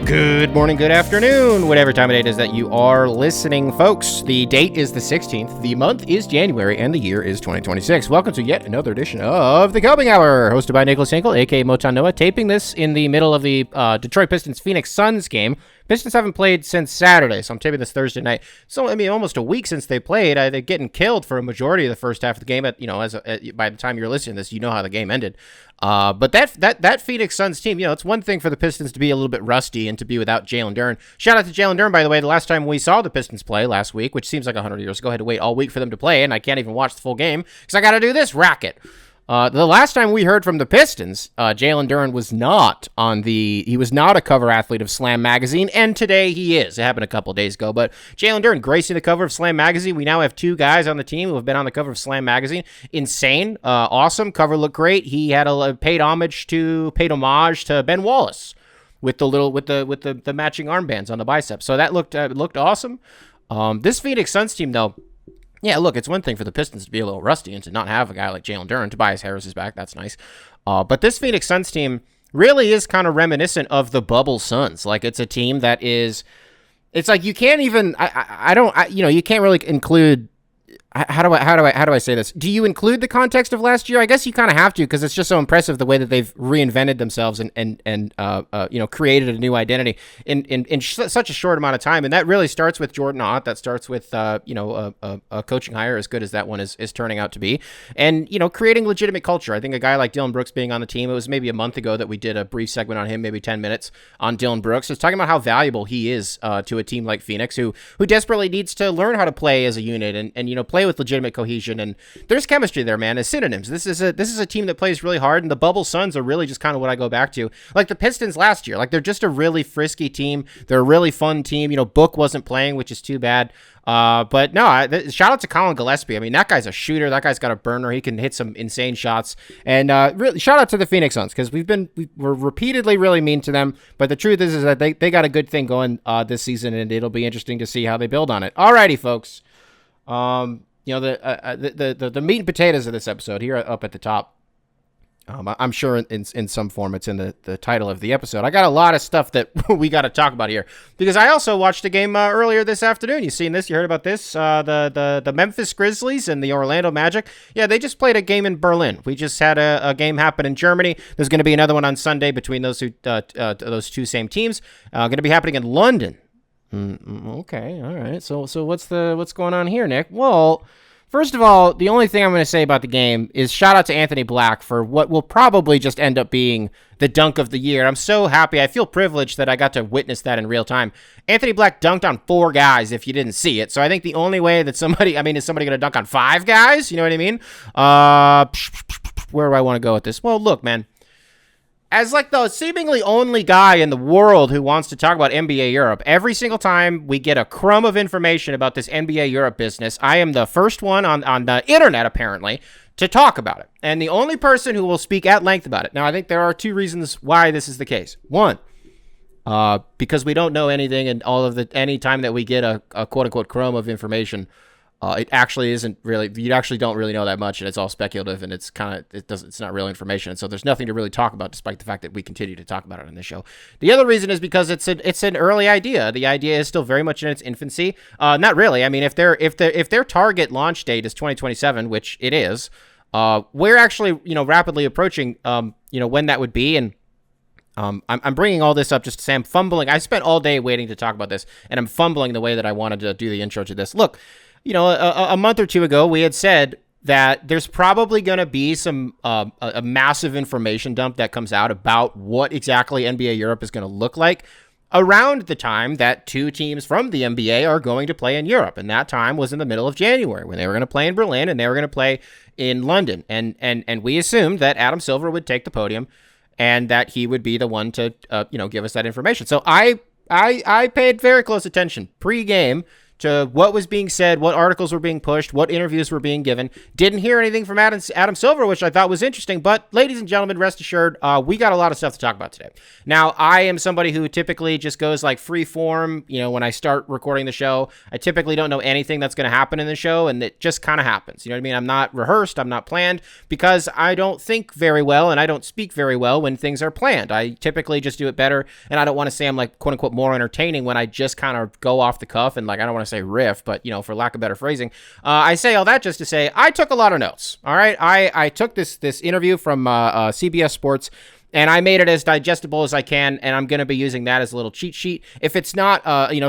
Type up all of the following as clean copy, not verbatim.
Good morning, good afternoon, whatever time of day it is that you are listening, folks. The date is the 16th, the month is January, and the year is 2026. Welcome to yet another edition of The Coping Hour, hosted by Nicholas Hinkle, a.k.a. Motan Noah, taping this in the middle of the Detroit Pistons-Phoenix Suns game. Pistons haven't played since Saturday, so I'm taping this Thursday night. So, almost a week since they played. They're getting killed for a majority of the first half of the game. By the time you're listening to this, you know how the game ended. But that Phoenix Suns team, it's one thing for the Pistons to be a little bit rusty and to be without Jalen Duren. Shout out to Jalen Duren, by the way. The last time we saw the Pistons play last week, which seems like 100 years ago, I had to wait all week for them to play, and I can't even watch the full game because I got to do this racket. The last time we heard from the Pistons, Jalen Duren was not he was not a cover athlete of Slam Magazine, and today he is. It happened a couple days ago, but Jalen Duren gracing the cover of Slam Magazine. We now have two guys on the team who have been on the cover of Slam Magazine. Insane. Awesome. Cover looked great. He had paid homage to Ben Wallace with the matching armbands on the biceps. So that looked awesome. This Phoenix Suns team, though, yeah, look, it's one thing for the Pistons to be a little rusty and to not have a guy like Jalen Duren. Tobias Harris is back. That's nice. But this Phoenix Suns team really is kind of reminiscent of the bubble Suns. Like, it's a team that is, it's like you can't even, you can't really include, how do I say this? Do you include the context of last year? I guess you kind of have to, because it's just so impressive the way that they've reinvented themselves and created a new identity in such a short amount of time. And that really starts with Jordan Ott. That starts with a coaching hire as good as that one is turning out to be, and creating legitimate culture. I think a guy like Dylan Brooks being on the team. It was maybe a month ago that we did a brief segment on him, maybe 10 minutes on Dylan Brooks. It's talking about how valuable he is to a team like Phoenix, who desperately needs to learn how to play as a unit and play with legitimate cohesion, and there's chemistry there, man, as synonyms. This is a team that plays really hard, and the bubble Suns are really just kind of what I go back to, like the Pistons last year. Like, they're just a really frisky team. They're a really fun team. Book wasn't playing, which is too bad. But no, shout out to Colin Gillespie. I mean, that guy's a shooter. That guy's got a burner. He can hit some insane shots. And really, shout out to the Phoenix Suns, because we're repeatedly really mean to them. But the truth is that they got a good thing going this season, and it'll be interesting to see how they build on it. Alrighty, folks. The meat and potatoes of this episode here up at the top. I'm sure in some form it's in the title of the episode. I got a lot of stuff that we got to talk about here, because I also watched a game earlier this afternoon. You seen this? You heard about this? The Memphis Grizzlies and the Orlando Magic. Yeah, they just played a game in Berlin. We just had a game happen in Germany. There's going to be another one on Sunday between those two same teams. Going to be happening in London. Okay, all right. So what's going on here, Nick? Well, first of all, the only thing I'm going to say about the game is shout out to Anthony Black for what will probably just end up being the dunk of the year. I'm so happy. I feel privileged that I got to witness that in real time. Anthony Black dunked on 4 guys if you didn't see it. So I think the only way that is somebody going to dunk on 5 guys? You know what I mean? Where do I want to go with this? Well, look, man. As like the seemingly only guy in the world who wants to talk about NBA Europe, every single time we get a crumb of information about this NBA Europe business, I am the first one on the internet, apparently, to talk about it. And the only person who will speak at length about it. Now, I think there are 2 reasons why this is the case. One, because we don't know anything, and any time that we get a quote-unquote crumb of information, it actually isn't really, you actually don't really know that much, and it's all speculative, and it's not real information. And so there's nothing to really talk about, despite the fact that we continue to talk about it on this show. The other reason is because it's an early idea. The idea is still very much in its infancy. Not really. I mean, if their target launch date is 2027, which it is, we're actually, rapidly approaching, when that would be. And I'm bringing all this up just to say I'm fumbling. I spent all day waiting to talk about this, and I'm fumbling the way that I wanted to do the intro to this. Look, a month or 2 ago, we had said that there's probably going to be some a massive information dump that comes out about what exactly NBA Europe is going to look like around the time that 2 teams from the NBA are going to play in Europe. And that time was in the middle of January, when they were going to play in Berlin and they were going to play in London. And we assumed that Adam Silver would take the podium and that he would be the one to give us that information. So I paid very close attention pre-game to what was being said, what articles were being pushed, what interviews were being given. Didn't hear anything from Adam Silver, which I thought was interesting. But ladies and gentlemen, rest assured, we got a lot of stuff to talk about today. Now, I am somebody who typically just goes like free form. When I start recording the show, I typically don't know anything that's going to happen in the show, and it just kind of happens. You know what I mean? I'm not rehearsed. I'm not planned, because I don't think very well and I don't speak very well when things are planned. I typically just do it better, and I don't want to say I'm like quote unquote more entertaining when I just kind of go off the cuff and like, I don't want to say riff, but for lack of better phrasing, I say all that just to say I took a lot of notes. All right. I took this interview from CBS Sports, and I made it as digestible as I can, and I'm going to be using that as a little cheat sheet. If it's not,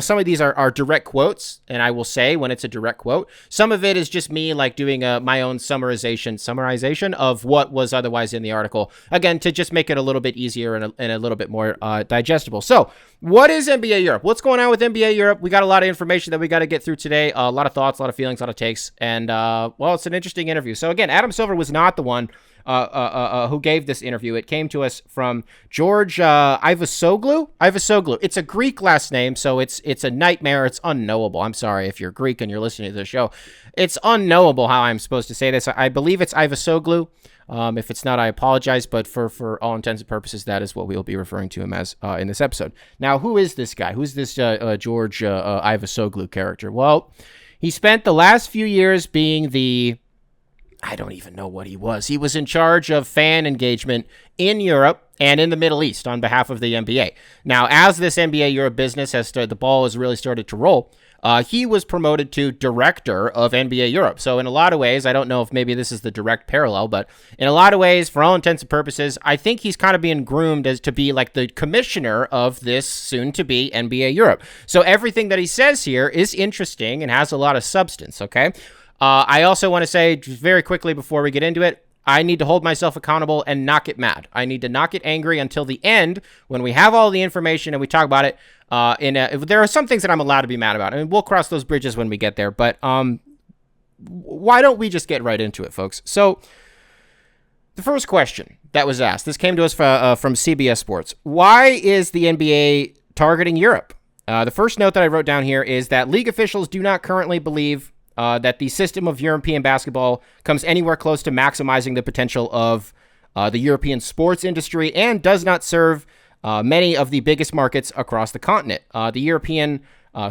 some of these are direct quotes, and I will say when it's a direct quote. Some of it is just me like doing my own summarization of what was otherwise in the article, again, to just make it a little bit easier and a little bit more digestible. So what is NBA Europe? What's going on with NBA Europe? We got a lot of information that we got to get through today, a lot of thoughts, a lot of feelings, a lot of takes, and it's an interesting interview. So again, Adam Silver was not the one who gave this interview. It came to us from George Ivasoglu. It's a Greek last name, so it's a nightmare. It's unknowable. I'm sorry if you're Greek and you're listening to the show. It's unknowable how I'm supposed to say this. I believe it's Ivasoglu. If it's not, I apologize, but for all intents and purposes, that is what we'll be referring to him as in this episode. Now, who is this guy? Who's this George Ivasoglu character? Well, he spent the last few years being I don't even know what he was. He was in charge of fan engagement in Europe and in the Middle East on behalf of the NBA. Now, as this NBA Europe business the ball has really started to roll, he was promoted to director of NBA Europe. So in a lot of ways, I don't know if maybe this is the direct parallel, but in a lot of ways, for all intents and purposes, I think he's kind of being groomed as to be like the commissioner of this soon-to-be NBA Europe. So everything that he says here is interesting and has a lot of substance, okay? I also want to say very quickly before we get into it, I need to hold myself accountable and not get mad. I need to not get angry until the end when we have all the information and we talk about it. There are some things that I'm allowed to be mad about. I mean, we'll cross those bridges when we get there, but why don't we just get right into it, folks? So the first question that was asked, this came to us from CBS Sports. Why is the NBA targeting Europe? The first note that I wrote down here is that league officials do not currently believe that the system of European basketball comes anywhere close to maximizing the potential of the European sports industry and does not serve many of the biggest markets across the continent. The European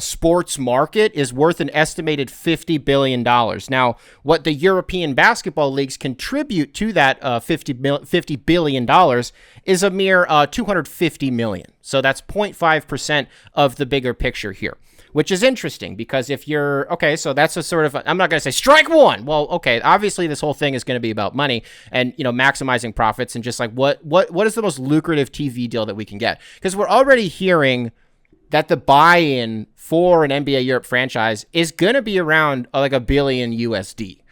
sports market is worth an estimated $50 billion. Now, what the European basketball leagues contribute to that $50 billion is a mere $250 million. So that's 0.5% of the bigger picture here, which is interesting because if you're, okay, so that's a sort of, I'm not going to say strike one. Well, okay, obviously this whole thing is going to be about money and, maximizing profits and just like what is the most lucrative TV deal that we can get? Because we're already hearing that the buy-in for an NBA Europe franchise is going to be around like $1 billion USD,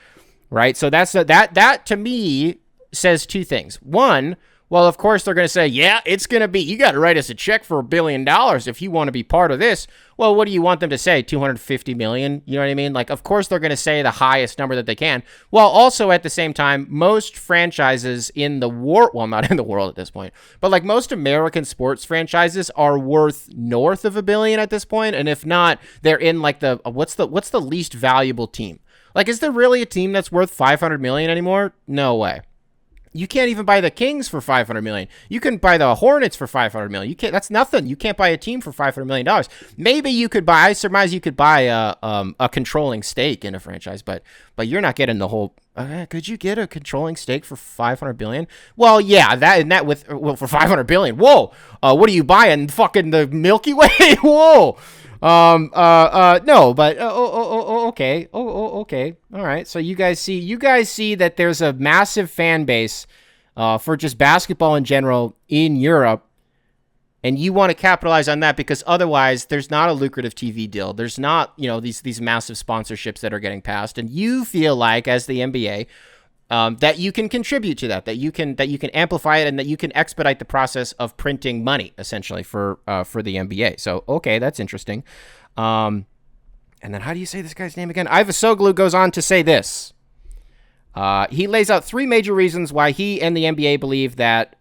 right? So that to me says two things. One, well, of course, they're going to say, yeah, it's going to be, you got to write us a check for $1 billion if you want to be part of this. Well, what do you want them to say? 250 million? You know what I mean? Like, of course, they're going to say the highest number that they can. While also at the same time, most franchises in the world, well, not in the world at this point, but like most American sports franchises are worth north of $1 billion at this point. And if not, they're in like what's the least valuable team? Like, is there really a team that's worth 500 million anymore? No way. You can't even buy the Kings for $500 million. You can buy the Hornets for $500 million. You can't. That's nothing. You can't buy a team for $500 million. Maybe you could buy. I surmise you could buy a controlling stake in a franchise, but you're not getting the whole. Could you get a controlling stake for $500 billion? Well, yeah, for $500 billion. Whoa. What are you buying? Fucking the Milky Way? Whoa. No, but okay. Okay. All right. So you guys see that there's a massive fan base for just basketball in general in Europe, and you want to capitalize on that because otherwise there's not a lucrative TV deal. There's not, these massive sponsorships that are getting passed, and you feel like as the NBA that you can contribute to that you can amplify it, and that you can expedite the process of printing money essentially for the NBA. So, okay, that's interesting. And then how do you say this guy's name again? Ivasoglu goes on to say this. He lays out three major reasons why he and the NBA believe that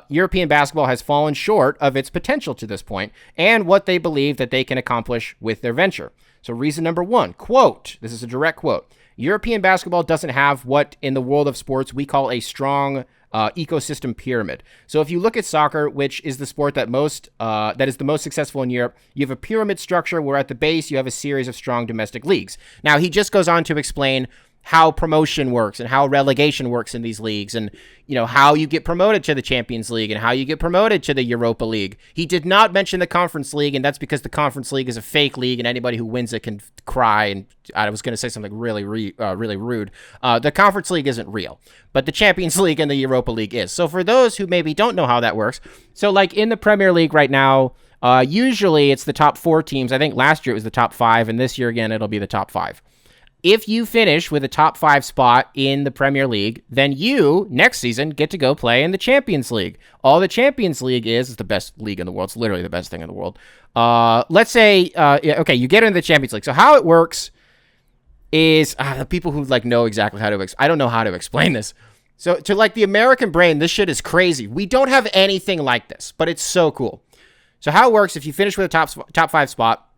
European basketball has fallen short of its potential to this point, and what they believe that they can accomplish with their venture. So reason number one, quote, this is a direct quote, European basketball doesn't have what in the world of sports we call a strong ecosystem pyramid. So if you look at soccer, which is the sport that is the most successful in Europe, you have a pyramid structure where at the base you have a series of strong domestic leagues. Now he just goes on to explain how promotion works and how relegation works in these leagues, and how you get promoted to the Champions League and how you get promoted to the Europa League. He did not mention the Conference League, and that's because the Conference League is a fake league and anybody who wins it can cry, and I was going to say something really rude. The Conference League isn't real, but the Champions League and the Europa League is. So for those who maybe don't know how that works, so like in the Premier League right now, usually it's the top 4 teams. I think last year it was the top 5, and this year again it'll be the top 5. If you finish with a top 5 spot in the Premier League, then you, next season, get to go play in the Champions League. All the Champions League is the best league in the world. It's literally the best thing in the world. Let's say, okay, you get into the Champions League. So how it works is, the people who know exactly how to, I don't know how to explain this. So to the American brain, this shit is crazy. We don't have anything like this, but it's so cool. So how it works, if you finish with a top 5 spot,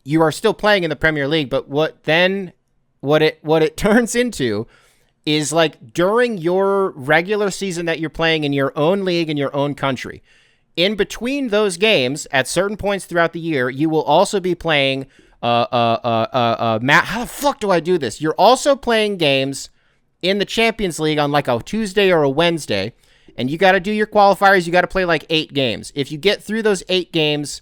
you are still playing in the Premier League, but what it turns into is during your regular season that you're playing in your own league in your own country, in between those games at certain points throughout the year, you will also be playing how the fuck do I do this? You're also playing games in the Champions League on a Tuesday or a Wednesday, and you got to do your qualifiers. You got to play 8 games. If you get through those 8 games,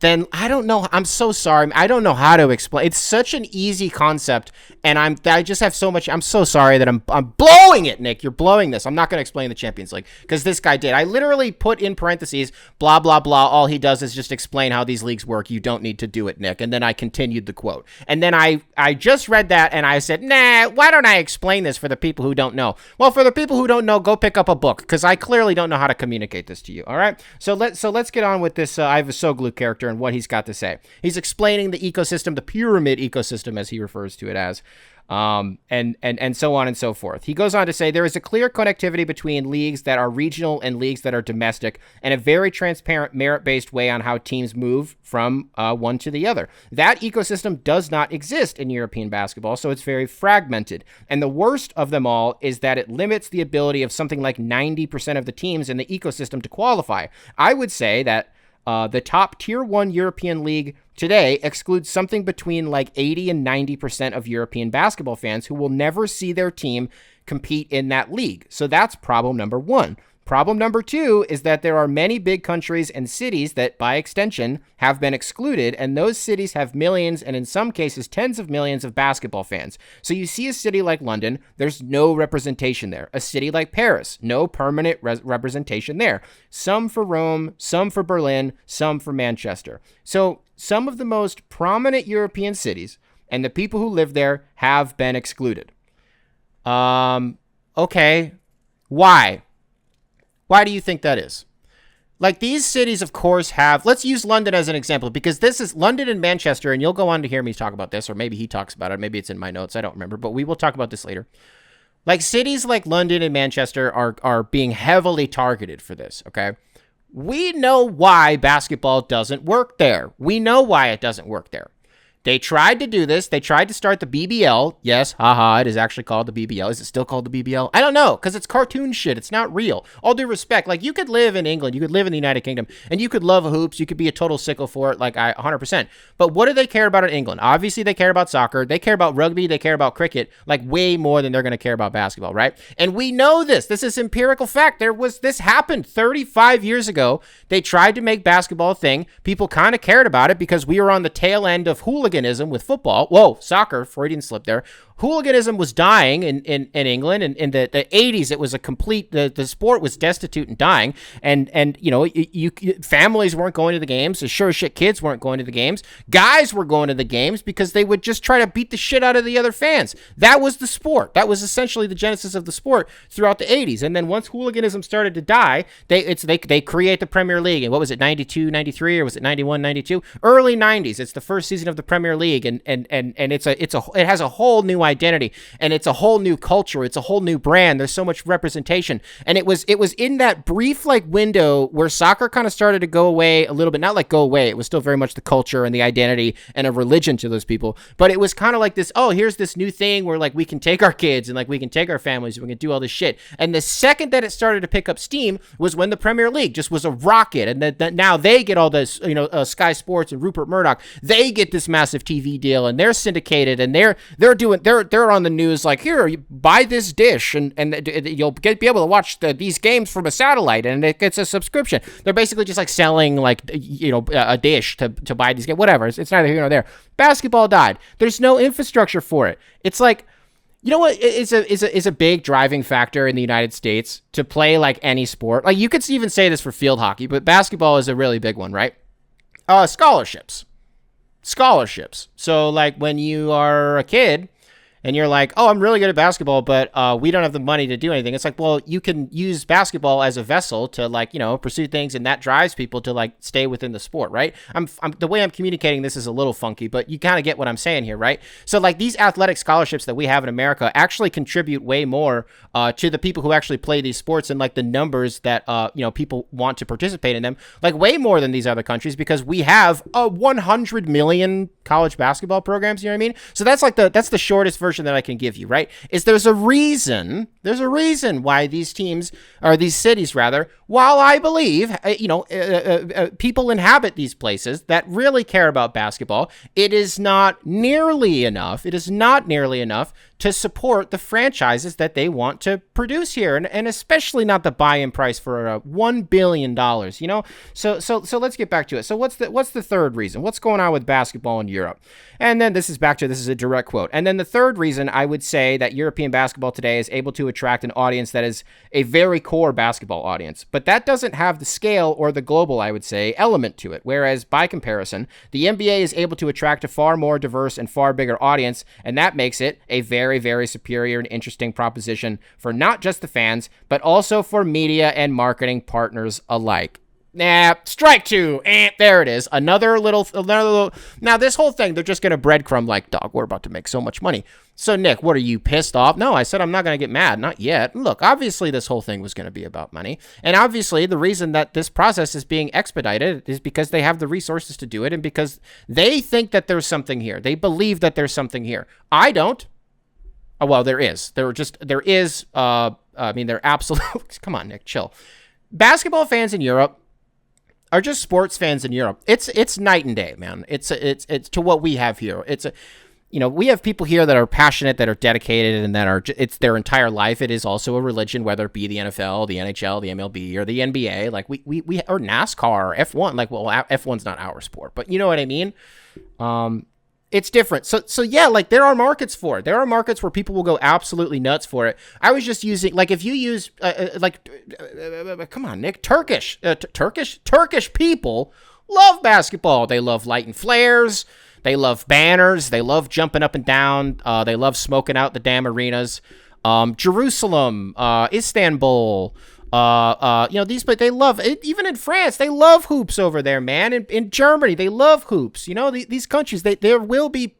then I don't know. I'm so sorry. I don't know how to explain. It's such an easy concept, and I just have so much. I'm so sorry that I'm blowing it, Nick. You're blowing this. I'm not going to explain the Champions League because this guy did. I literally put in parentheses, blah, blah, blah. All he does is just explain how these leagues work. You don't need to do it, Nick. And then I continued the quote. And then I just read that, and I said, nah, why don't I explain this for the people who don't know? Well, for the people who don't know, go pick up a book because I clearly don't know how to communicate this to you. All right? So let's get on with this. I have a Soglu character and what he's got to say. He's explaining the ecosystem, the pyramid ecosystem, as he refers to it as, and so on and so forth. He goes on to say there is a clear connectivity between leagues that are regional and leagues that are domestic, and a very transparent merit-based way on how teams move from one to the other. That ecosystem does not exist in European basketball, so it's very fragmented. And the worst of them all is that it limits the ability of something like 90% of the teams in the ecosystem to qualify. I would say that the top tier 1 European league today excludes something between 80 and 90% of European basketball fans who will never see their team compete in that league. So that's problem number 1. Problem number 2 is that there are many big countries and cities that, by extension, have been excluded, and those cities have millions and in some cases tens of millions of basketball fans. So you see a city like London, there's no representation there. A city like Paris, no permanent representation there. Some for Rome, some for Berlin, some for Manchester. So some of the most prominent European cities and the people who live there have been excluded. Okay, why? Why do you think that is? These cities, of course, have... Let's use London as an example, because this is London and Manchester, and you'll go on to hear me talk about this, or maybe he talks about it. Maybe it's in my notes. I don't remember, but we will talk about this later. Cities like London and Manchester are being heavily targeted for this, okay? We know why basketball doesn't work there. We know why it doesn't work there. They tried to do this. They tried to start the BBL. Yes, haha, it is actually called the BBL. Is it still called the BBL? I don't know, because it's cartoon shit. It's not real. All due respect, you could live in England, you could live in the United Kingdom, and you could love hoops. You could be a total sicko for it, 100%. But what do they care about in England? Obviously, they care about soccer. They care about rugby. They care about cricket, way more than they're going to care about basketball, right? And we know this. This is empirical fact. This happened 35 years ago. They tried to make basketball a thing. People kind of cared about it because we were on the tail end of hooliganism with football. Whoa, soccer, Freudian slip there. Hooliganism was dying in England. And in the 80s, it was a complete, the sport was destitute and dying. And families weren't going to the games. The sure as shit kids weren't going to the games. Guys were going to the games because they would just try to beat the shit out of the other fans. That was the sport. That was essentially the genesis of the sport throughout the 80s. And then once hooliganism started to die, they create the Premier League. And what was it, 92, 93, or was it 91, 92? Early 90s. It's the first season of the Premier League. And it has a whole new identity, and it's a whole new culture. It's a whole new brand. There's so much representation. And it was in that brief like window where soccer kind of started to go away a little bit, not like go away. It was still very much the culture and the identity and a religion to those people. But it was kind of like this, oh, here's this new thing where like we can take our kids and like we can take our families and we can do all this shit. And the second that it started to pick up steam was when the Premier League just was a rocket. And that now they get all this, Sky Sports and Rupert Murdoch, they get this massive TV deal and they're syndicated and they're on the news like, here, you buy this dish and you'll be able to watch these games from a satellite and it gets a subscription. They're basically just like selling like, a dish to buy these games, whatever. It's neither here nor there. Basketball died. There's no infrastructure for it. It's like, you know what is a big driving factor in the United States to play like any sport? Like you could even say this for field hockey, but basketball is a really big one, right? Scholarships. So like when you are a kid and you're like, oh, I'm really good at basketball, but we don't have the money to do anything. It's like, well, you can use basketball as a vessel to like, pursue things, and that drives people to like stay within the sport, right? I'm the way I'm communicating this is a little funky, but you kind of get what I'm saying here, right? So like these athletic scholarships that we have in America actually contribute way more to the people who actually play these sports and like the numbers that people want to participate in them, like way more than these other countries, because we have 100 million college basketball programs. You know what I mean? So that's the shortest version that I can give you, right? Is there's a reason why these cities, while I believe, people inhabit these places that really care about basketball, it is not nearly enough to support the franchises that they want to produce here, and especially not the buy-in price for $1 billion, So let's get back to it. So what's the third reason? What's going on with basketball in Europe? And then this is a direct quote. And then the third reason I would say that European basketball today is able to attract an audience that is a very core basketball audience, but that doesn't have the scale or the global, I would say, element to it. Whereas by comparison, the NBA is able to attract a far more diverse and far bigger audience, and that makes it a very, very superior and interesting proposition for not just the fans, but also for media and marketing partners alike. Strike two. There it is. Another little. Now, this whole thing, they're just going to breadcrumb like, dog, we're about to make so much money. So, Nick, what are you pissed off? No, I said I'm not going to get mad. Not yet. Look, obviously, this whole thing was going to be about money. And obviously, the reason that this process is being expedited is because they have the resources to do it and because they think that there's something here. They believe that there's something here. I don't. Oh, well, there is. There is. They're absolute. Come on, Nick, chill. Basketball fans in Europe are just sports fans in Europe. It's night and day, man. It's to what we have here. We have people here that are passionate, that are dedicated, and that it's their entire life. It is also a religion, whether it be the NFL, the NHL, the MLB, or the NBA. Like we or NASCAR, or F1. Like, well, F1's not our sport, but you know what I mean. It's different. So yeah, like there are markets for it. There are markets where people will go absolutely nuts for it. I was just using, like, if you use, come on, Nick, Turkish people love basketball. They love lighting flares. They love banners. They love jumping up and down. They love smoking out the damn arenas. Jerusalem, Istanbul, but they love it. Even in France, they love hoops over there, man. In Germany, they love hoops. These countries, there will be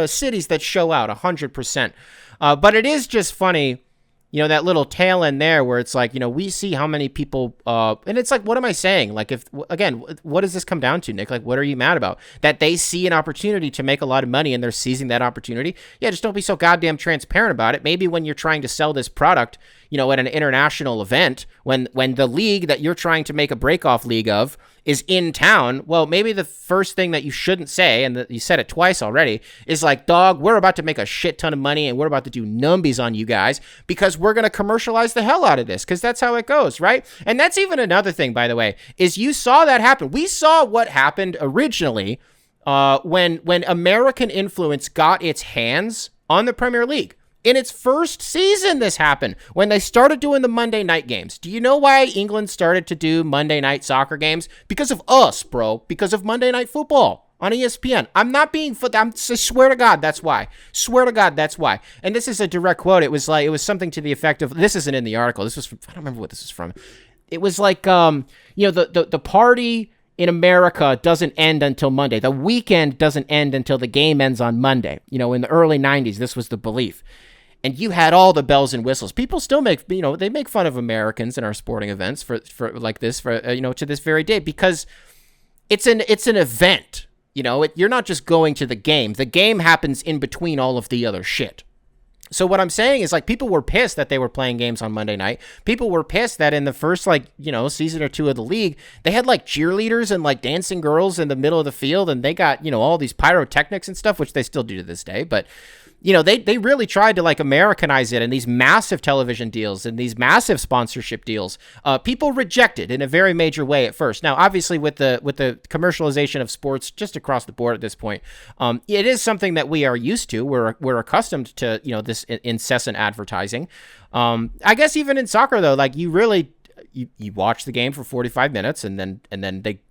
cities that show out 100%. But it is just funny, that little tail end there where it's like, we see how many people, and it's like, what am I saying? Like, what does this come down to, Nick? Like, what are you mad about? That they see an opportunity to make a lot of money and they're seizing that opportunity? Yeah, just don't be so goddamn transparent about it. Maybe when you're trying to sell this product, at an international event, when the league that you're trying to make a breakoff league of is in town, well, maybe the first thing that you shouldn't say, and you said it twice already, is like, dog, we're about to make a shit ton of money and we're about to do numbies on you guys because we're going to commercialize the hell out of this, because that's how it goes, right? And that's even another thing, by the way, is you saw that happen. We saw what happened originally when American influence got its hands on the Premier League. In its first season, this happened when they started doing the Monday night games. Do you know why England started to do Monday night soccer games? Because of us, bro. Because of Monday Night Football on ESPN. I swear to God, that's why. Swear to God, that's why. And this is a direct quote. It was something to the effect of, this isn't in the article. This was from, I don't remember what this is from. It was like, the party in America doesn't end until Monday. The weekend doesn't end until the game ends on Monday. You know, in the early 90s, this was the belief. And you had all the bells and whistles. People still make, you know, they make fun of Americans in our sporting events for like this, you know, to this very day, because it's an event. You know, you're not just going to the game. The game happens in between all of the other shit. So what I'm saying is, like, people were pissed that they were playing games on Monday night. People were pissed that in the first, like, you know, season or two of the league, they had, like, cheerleaders and, like, dancing girls in the middle of the field, and they got, you know, all these pyrotechnics and stuff, which they still do to this day. But, you know, they really tried to, like, Americanize it, and these massive television deals and these massive sponsorship deals, people rejected in a very major way at first. Now, obviously, with the commercialization of sports just across the board at this point, it is something that we are used to. We're accustomed to, you know, this incessant advertising. I guess even in soccer, though, like, you really you watch the game for 45 minutes, and then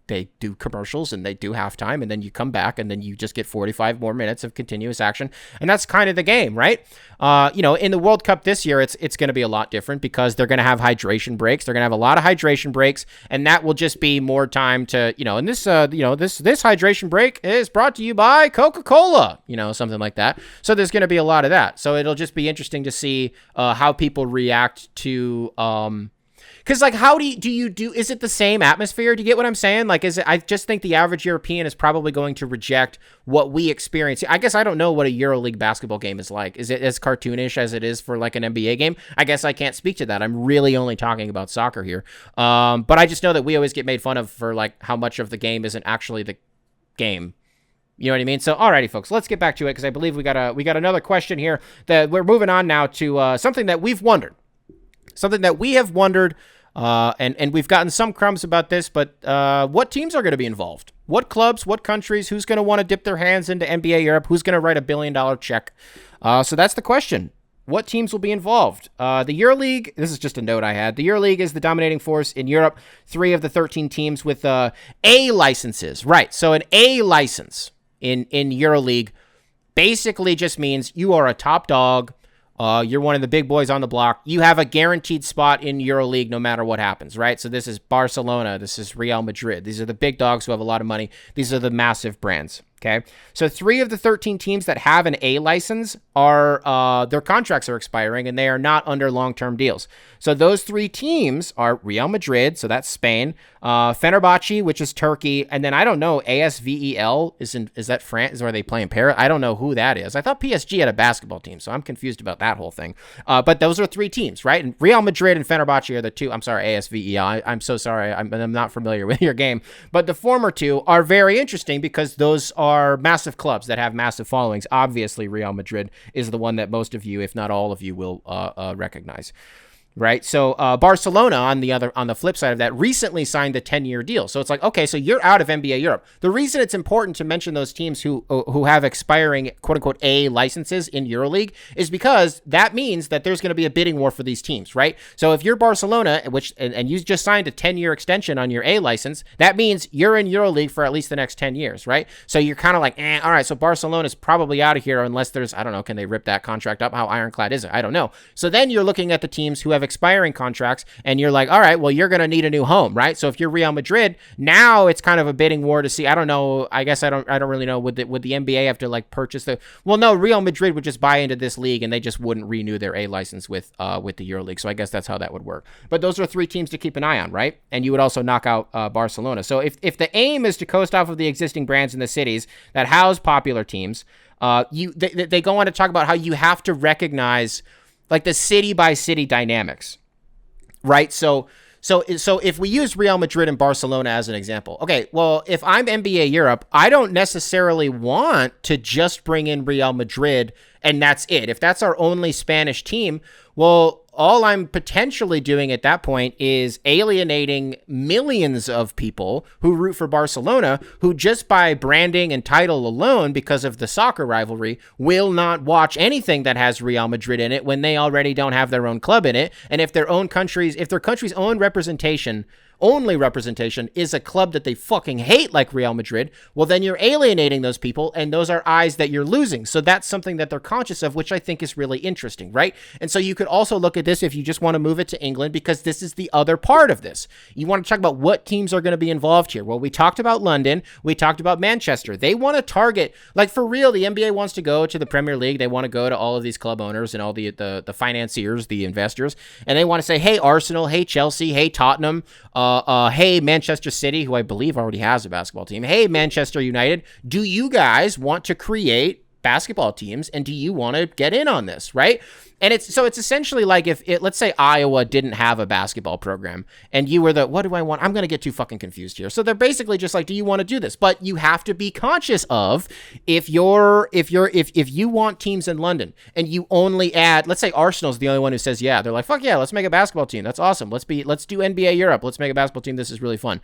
they do commercials, and they do halftime, and then you come back, and then you just get 45 more minutes of continuous action. And that's kind of the game, right? You know, in the World Cup this year, it's going to be a lot different, because they're going to have hydration breaks. They're going to have a lot of hydration breaks, and that will just be more time to, you know, and this, you know, this hydration break is brought to you by Coca-Cola, you know, something like that. So there's going to be a lot of that. So it'll just be interesting to see how people react to, because, like, how do you do, is it the same atmosphere? Do you get what I'm saying? Like, is it, I just think the average European is probably going to reject what we experience. I guess I don't know what a EuroLeague basketball game is like. Is it as cartoonish as it is for, like, an NBA game? I guess I can't speak to that. I'm really only talking about soccer here. But I just know that we always get made fun of for, like, how much of the game isn't actually the game. You know what I mean? So, alrighty, folks, let's get back to it, because I believe we got another question here that we're moving on now to something that we've wondered. Something that we have wondered, and we've gotten some crumbs about this, but what teams are going to be involved? What clubs, what countries, who's going to want to dip their hands into NBA Europe? Who's going to write a $1 billion check? So that's the question. What teams will be involved? The EuroLeague, this is just a note I had. The EuroLeague is the dominating force in Europe. 3 of the 13 teams with A licenses. Right, so an A license in EuroLeague basically just means you are a top dog. You're one of the big boys on the block. You have a guaranteed spot in EuroLeague no matter what happens, right? So this is Barcelona. This is Real Madrid. These are the big dogs who have a lot of money. These are the massive brands, okay? So 3 of the 13 teams that have an A license are, their contracts are expiring, and they are not under long-term deals. So those 3 teams are Real Madrid, so that's Spain, Fenerbahce, which is Turkey, and then I don't know, ASVEL, is that France? Is where they play in Paris? I don't know who that is. I thought PSG had a basketball team, so I'm confused about that whole thing. But those are 3 teams, right? And Real Madrid and Fenerbahce are the 2. I'm sorry, ASVEL. I'm so sorry. I'm not familiar with your game. But the former 2 are very interesting, because those are massive clubs that have massive followings. Obviously, Real Madrid is the one that most of you, if not all of you, will recognize. Right. So Barcelona, on the flip side of that, recently signed a 10-year deal. So it's like, okay, so you're out of NBA Europe. The reason it's important to mention those teams who have expiring quote unquote A licenses in EuroLeague is because that means that there's going to be a bidding war for these teams, right? So if you're Barcelona, and you just signed a 10-year extension on your A license, that means you're in EuroLeague for at least the next 10 years, right? So you're kind of like, all right, so Barcelona's probably out of here unless there's, I don't know, can they rip that contract up? How ironclad is it? I don't know. So then you're looking at the teams who have expiring contracts, and you're like, all right, well, you're going to need a new home, right? So if you're Real Madrid, now it's kind of a bidding war to see. I don't know. I guess I don't really know. Would the NBA have to, like, purchase the? Well, no, Real Madrid would just buy into this league, and they just wouldn't renew their A license with the EuroLeague. So I guess that's how that would work. But those are 3 teams to keep an eye on, right? And you would also knock out Barcelona. So if the aim is to coast off of the existing brands in the cities that house popular teams, they go on to talk about how you have to recognize, like, the city by city dynamics. Right. So if we use Real Madrid and Barcelona as an example, okay, well, if I'm NBA Europe, I don't necessarily want to just bring in Real Madrid and that's it. If that's our only Spanish team, well, all I'm potentially doing at that point is alienating millions of people who root for Barcelona, who just by branding and title alone, because of the soccer rivalry, will not watch anything that has Real Madrid in it when they already don't have their own club in it. And if their country's own representation only representation is a club that they fucking hate like Real Madrid, well, then you're alienating those people, and those are eyes that you're losing. So that's something that they're conscious of, which I think is really interesting, right? And so you could also look at this if you just want to move it to England, because this is the other part of this. You want to talk about what teams are going to be involved here. Well, we talked about London. We talked about Manchester. They want to target, like for real, the NBA wants to go to the Premier League. They want to go to all of these club owners and all the financiers, the investors, and they want to say, hey, Arsenal, hey, Chelsea, hey, Tottenham, hey, Manchester City, who I believe already has a basketball team, hey, Manchester United, do you guys want to create basketball teams, and do you want to get in on this, right? And it's essentially like if let's say Iowa didn't have a basketball program and you were what do I want? I'm going to get too fucking confused here. So they're basically just like, do you want to do this? But you have to be conscious of if you want teams in London and you only add, let's say Arsenal's the only one who says, yeah, they're like, fuck yeah, let's make a basketball team. That's awesome. Let's do NBA Europe. Let's make a basketball team. This is really fun.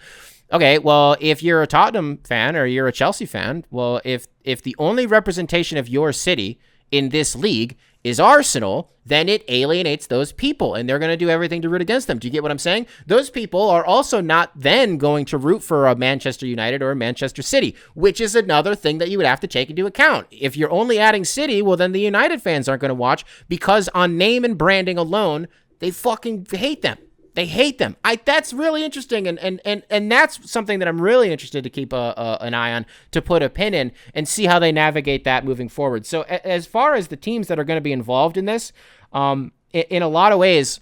Okay, well, if you're a Tottenham fan or you're a Chelsea fan, well, if the only representation of your city in this league is Arsenal, then it alienates those people, and they're going to do everything to root against them. Do you get what I'm saying? Those people are also not then going to root for a Manchester United or a Manchester City, which is another thing that you would have to take into account. If you're only adding City, well, then the United fans aren't going to watch, because on name and branding alone, they fucking hate them. They hate them. That's really interesting, and that's something that I'm really interested to keep an eye on, to put a pin in and see how they navigate that moving forward. So as far as the teams that are going to be involved in this, in a lot of ways,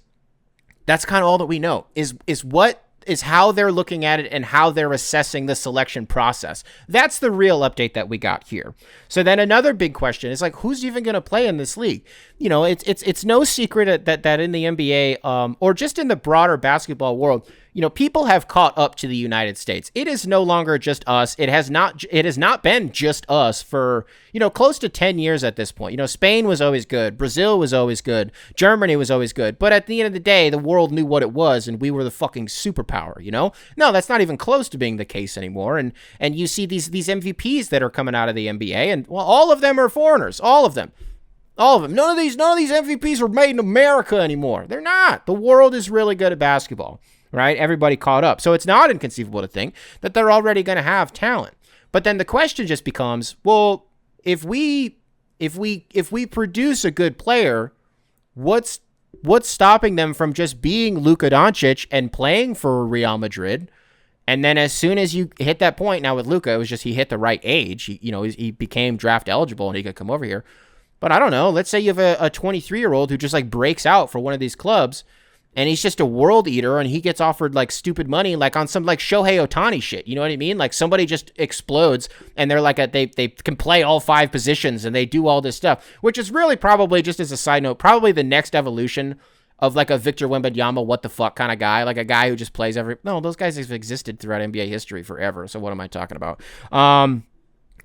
that's kind of all that we know is how they're looking at it and how they're assessing the selection process. That's the real update that we got here. So then another big question is like, who's even going to play in this league? You know, it's no secret that in the NBA, or just in the broader basketball world, you know, people have caught up to the United States. It is no longer just us. It has not been just us for, you know, close to 10 years at this point. You know, Spain was always good. Brazil was always good. Germany was always good. But at the end of the day, the world knew what it was, and we were the fucking superpower, you know? No, that's not even close to being the case anymore. And you see these MVPs that are coming out of the NBA, and well, all of them are foreigners. All of them. None of these MVPs are made in America anymore. They're not. The world is really good at basketball. Right? Everybody caught up. So it's not inconceivable to think that they're already going to have talent. But then the question just becomes, well, if we produce a good player, what's stopping them from just being Luka Doncic and playing for Real Madrid? And then as soon as you hit that point, now with Luka, it was just he hit the right age. He became draft eligible and he could come over here. But I don't know. Let's say you have a 23-year-old who just like breaks out for one of these clubs, and he's just a world eater, and he gets offered like stupid money, like on some like Shohei Ohtani shit. You know what I mean? Like somebody just explodes, and they're like they can play all 5 positions, and they do all this stuff, which is really probably, just as a side note, probably the next evolution of like a Victor Wembanyama, what the fuck kind of guy, like a guy who just plays no, those guys have existed throughout NBA history forever. So what am I talking about?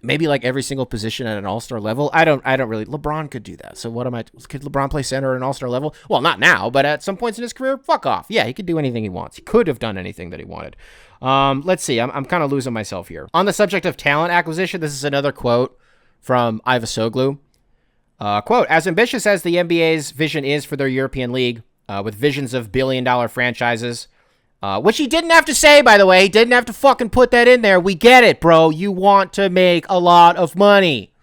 Maybe like every single position at an all-star level. I don't really. LeBron could do that. So could LeBron play center at an all-star level? Well, not now, but at some points in his career, fuck off. Yeah, he could do anything he wants. He could have done anything that he wanted. Let's see. I'm kind of losing myself here. On the subject of talent acquisition, this is another quote from Ivasoglu. Quote, as ambitious as the NBA's vision is for their European League, with visions of billion-dollar franchises, which he didn't have to say, by the way. He didn't have to fucking put that in there. We get it, bro. You want to make a lot of money.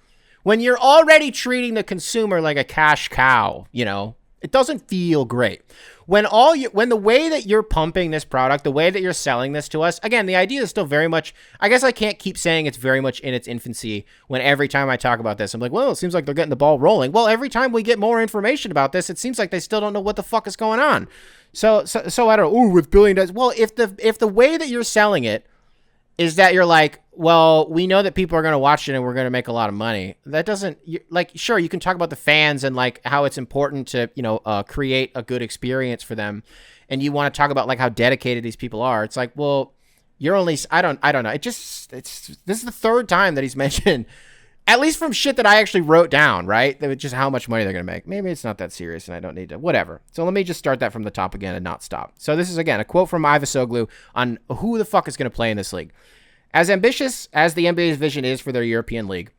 When you're already treating the consumer like a cash cow, you know, it doesn't feel great. When the way that you're pumping this product, the way that you're selling this to us, again, the idea is still very much, I guess I can't keep saying it's very much in its infancy when every time I talk about this, I'm like, well, it seems like they're getting the ball rolling. Well, every time we get more information about this, it seems like they still don't know what the fuck is going on. So I don't know, with $1 billion. Well, if the way that you're selling it is that you're like, well, we know that people are going to watch it and we're going to make a lot of money. That doesn't, like, sure, you can talk about the fans and like how it's important to, create a good experience for them. And you want to talk about like how dedicated these people are. It's like, well, you're only, I don't know. This is the third time that he's mentioned, at least from shit that I actually wrote down, right? That was just how much money they're going to make. Maybe it's not that serious and I don't need to, whatever. So let me just start that from the top again and not stop. So this is, again, a quote from Ivasoglu on who the fuck is going to play in this league. As ambitious as the NBA's vision is for their European League,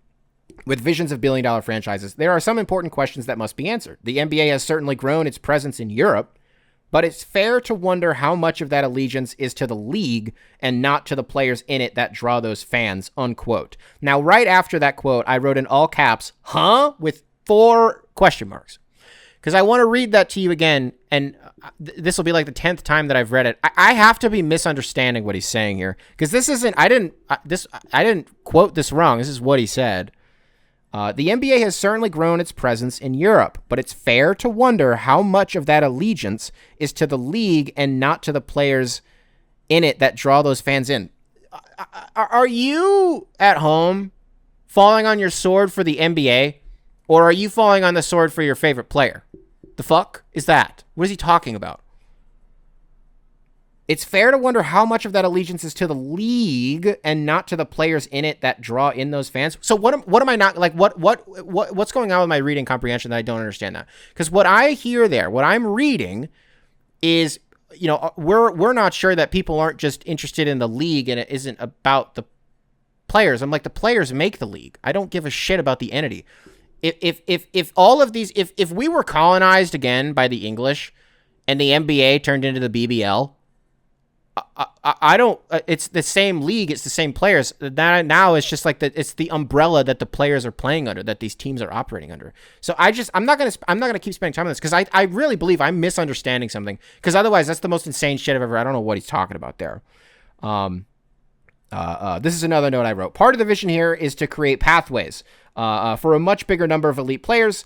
with visions of billion-dollar franchises, there are some important questions that must be answered. The NBA has certainly grown its presence in Europe, but it's fair to wonder how much of that allegiance is to the league and not to the players in it that draw those fans, unquote. Now, right after that quote, I wrote in all caps, huh? With 4 question marks. Because I want to read that to you again, and this will be like the 10th time that I've read it. I have to be misunderstanding what he's saying here, because this isn't. I didn't quote this wrong. This is what he said. The NBA has certainly grown its presence in Europe, but it's fair to wonder how much of that allegiance is to the league and not to the players in it that draw those fans in. Are you at home falling on your sword for the NBA, or are you falling on the sword for your favorite player? The fuck is that? What is he talking about? It's fair to wonder how much of that allegiance is to the league and not to the players in it that draw in those fans. So what am I not like? What's going on with my reading comprehension that I don't understand that? Because what I hear there, what I'm reading, is we're not sure that people aren't just interested in the league and it isn't about the players. I'm like, the players make the league. I don't give a shit about the entity. If all of these, if we were colonized again by the English and the NBA turned into the BBL, I don't, it's the same league, it's the same players. That now it's just like it's the umbrella that the players are playing under, that these teams are operating under. So I'm not going to keep spending time on this, because I really believe I'm misunderstanding something, because otherwise that's the most insane shit I've ever, I don't know what he's talking about there. This is another note I wrote. Part of the vision here is to create pathways for a much bigger number of elite players.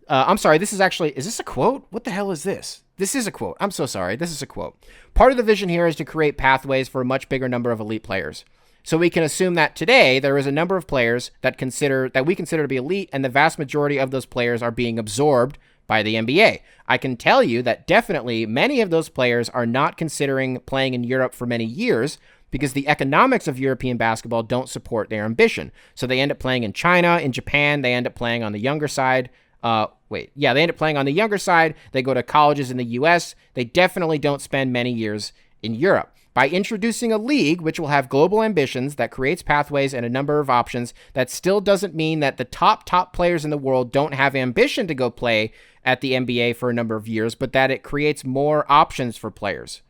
I'm sorry, this is this a quote? What the hell is this? This is a quote. I'm so sorry. This is a quote. Part of the vision here is to create pathways for a much bigger number of elite players. So we can assume that today there is a number of players that we consider to be elite, and the vast majority of those players are being absorbed by the NBA. I can tell you that definitely many of those players are not considering playing in Europe for many years, because the economics of European basketball don't support their ambition. So they end up playing in China, in Japan. They end up playing on the younger side. They end up playing on the younger side. They go to colleges in the US. They definitely don't spend many years in Europe. By introducing a league which will have global ambitions, that creates pathways and a number of options, that still doesn't mean that the top players in the world don't have ambition to go play at the NBA for a number of years, but that it creates more options for players.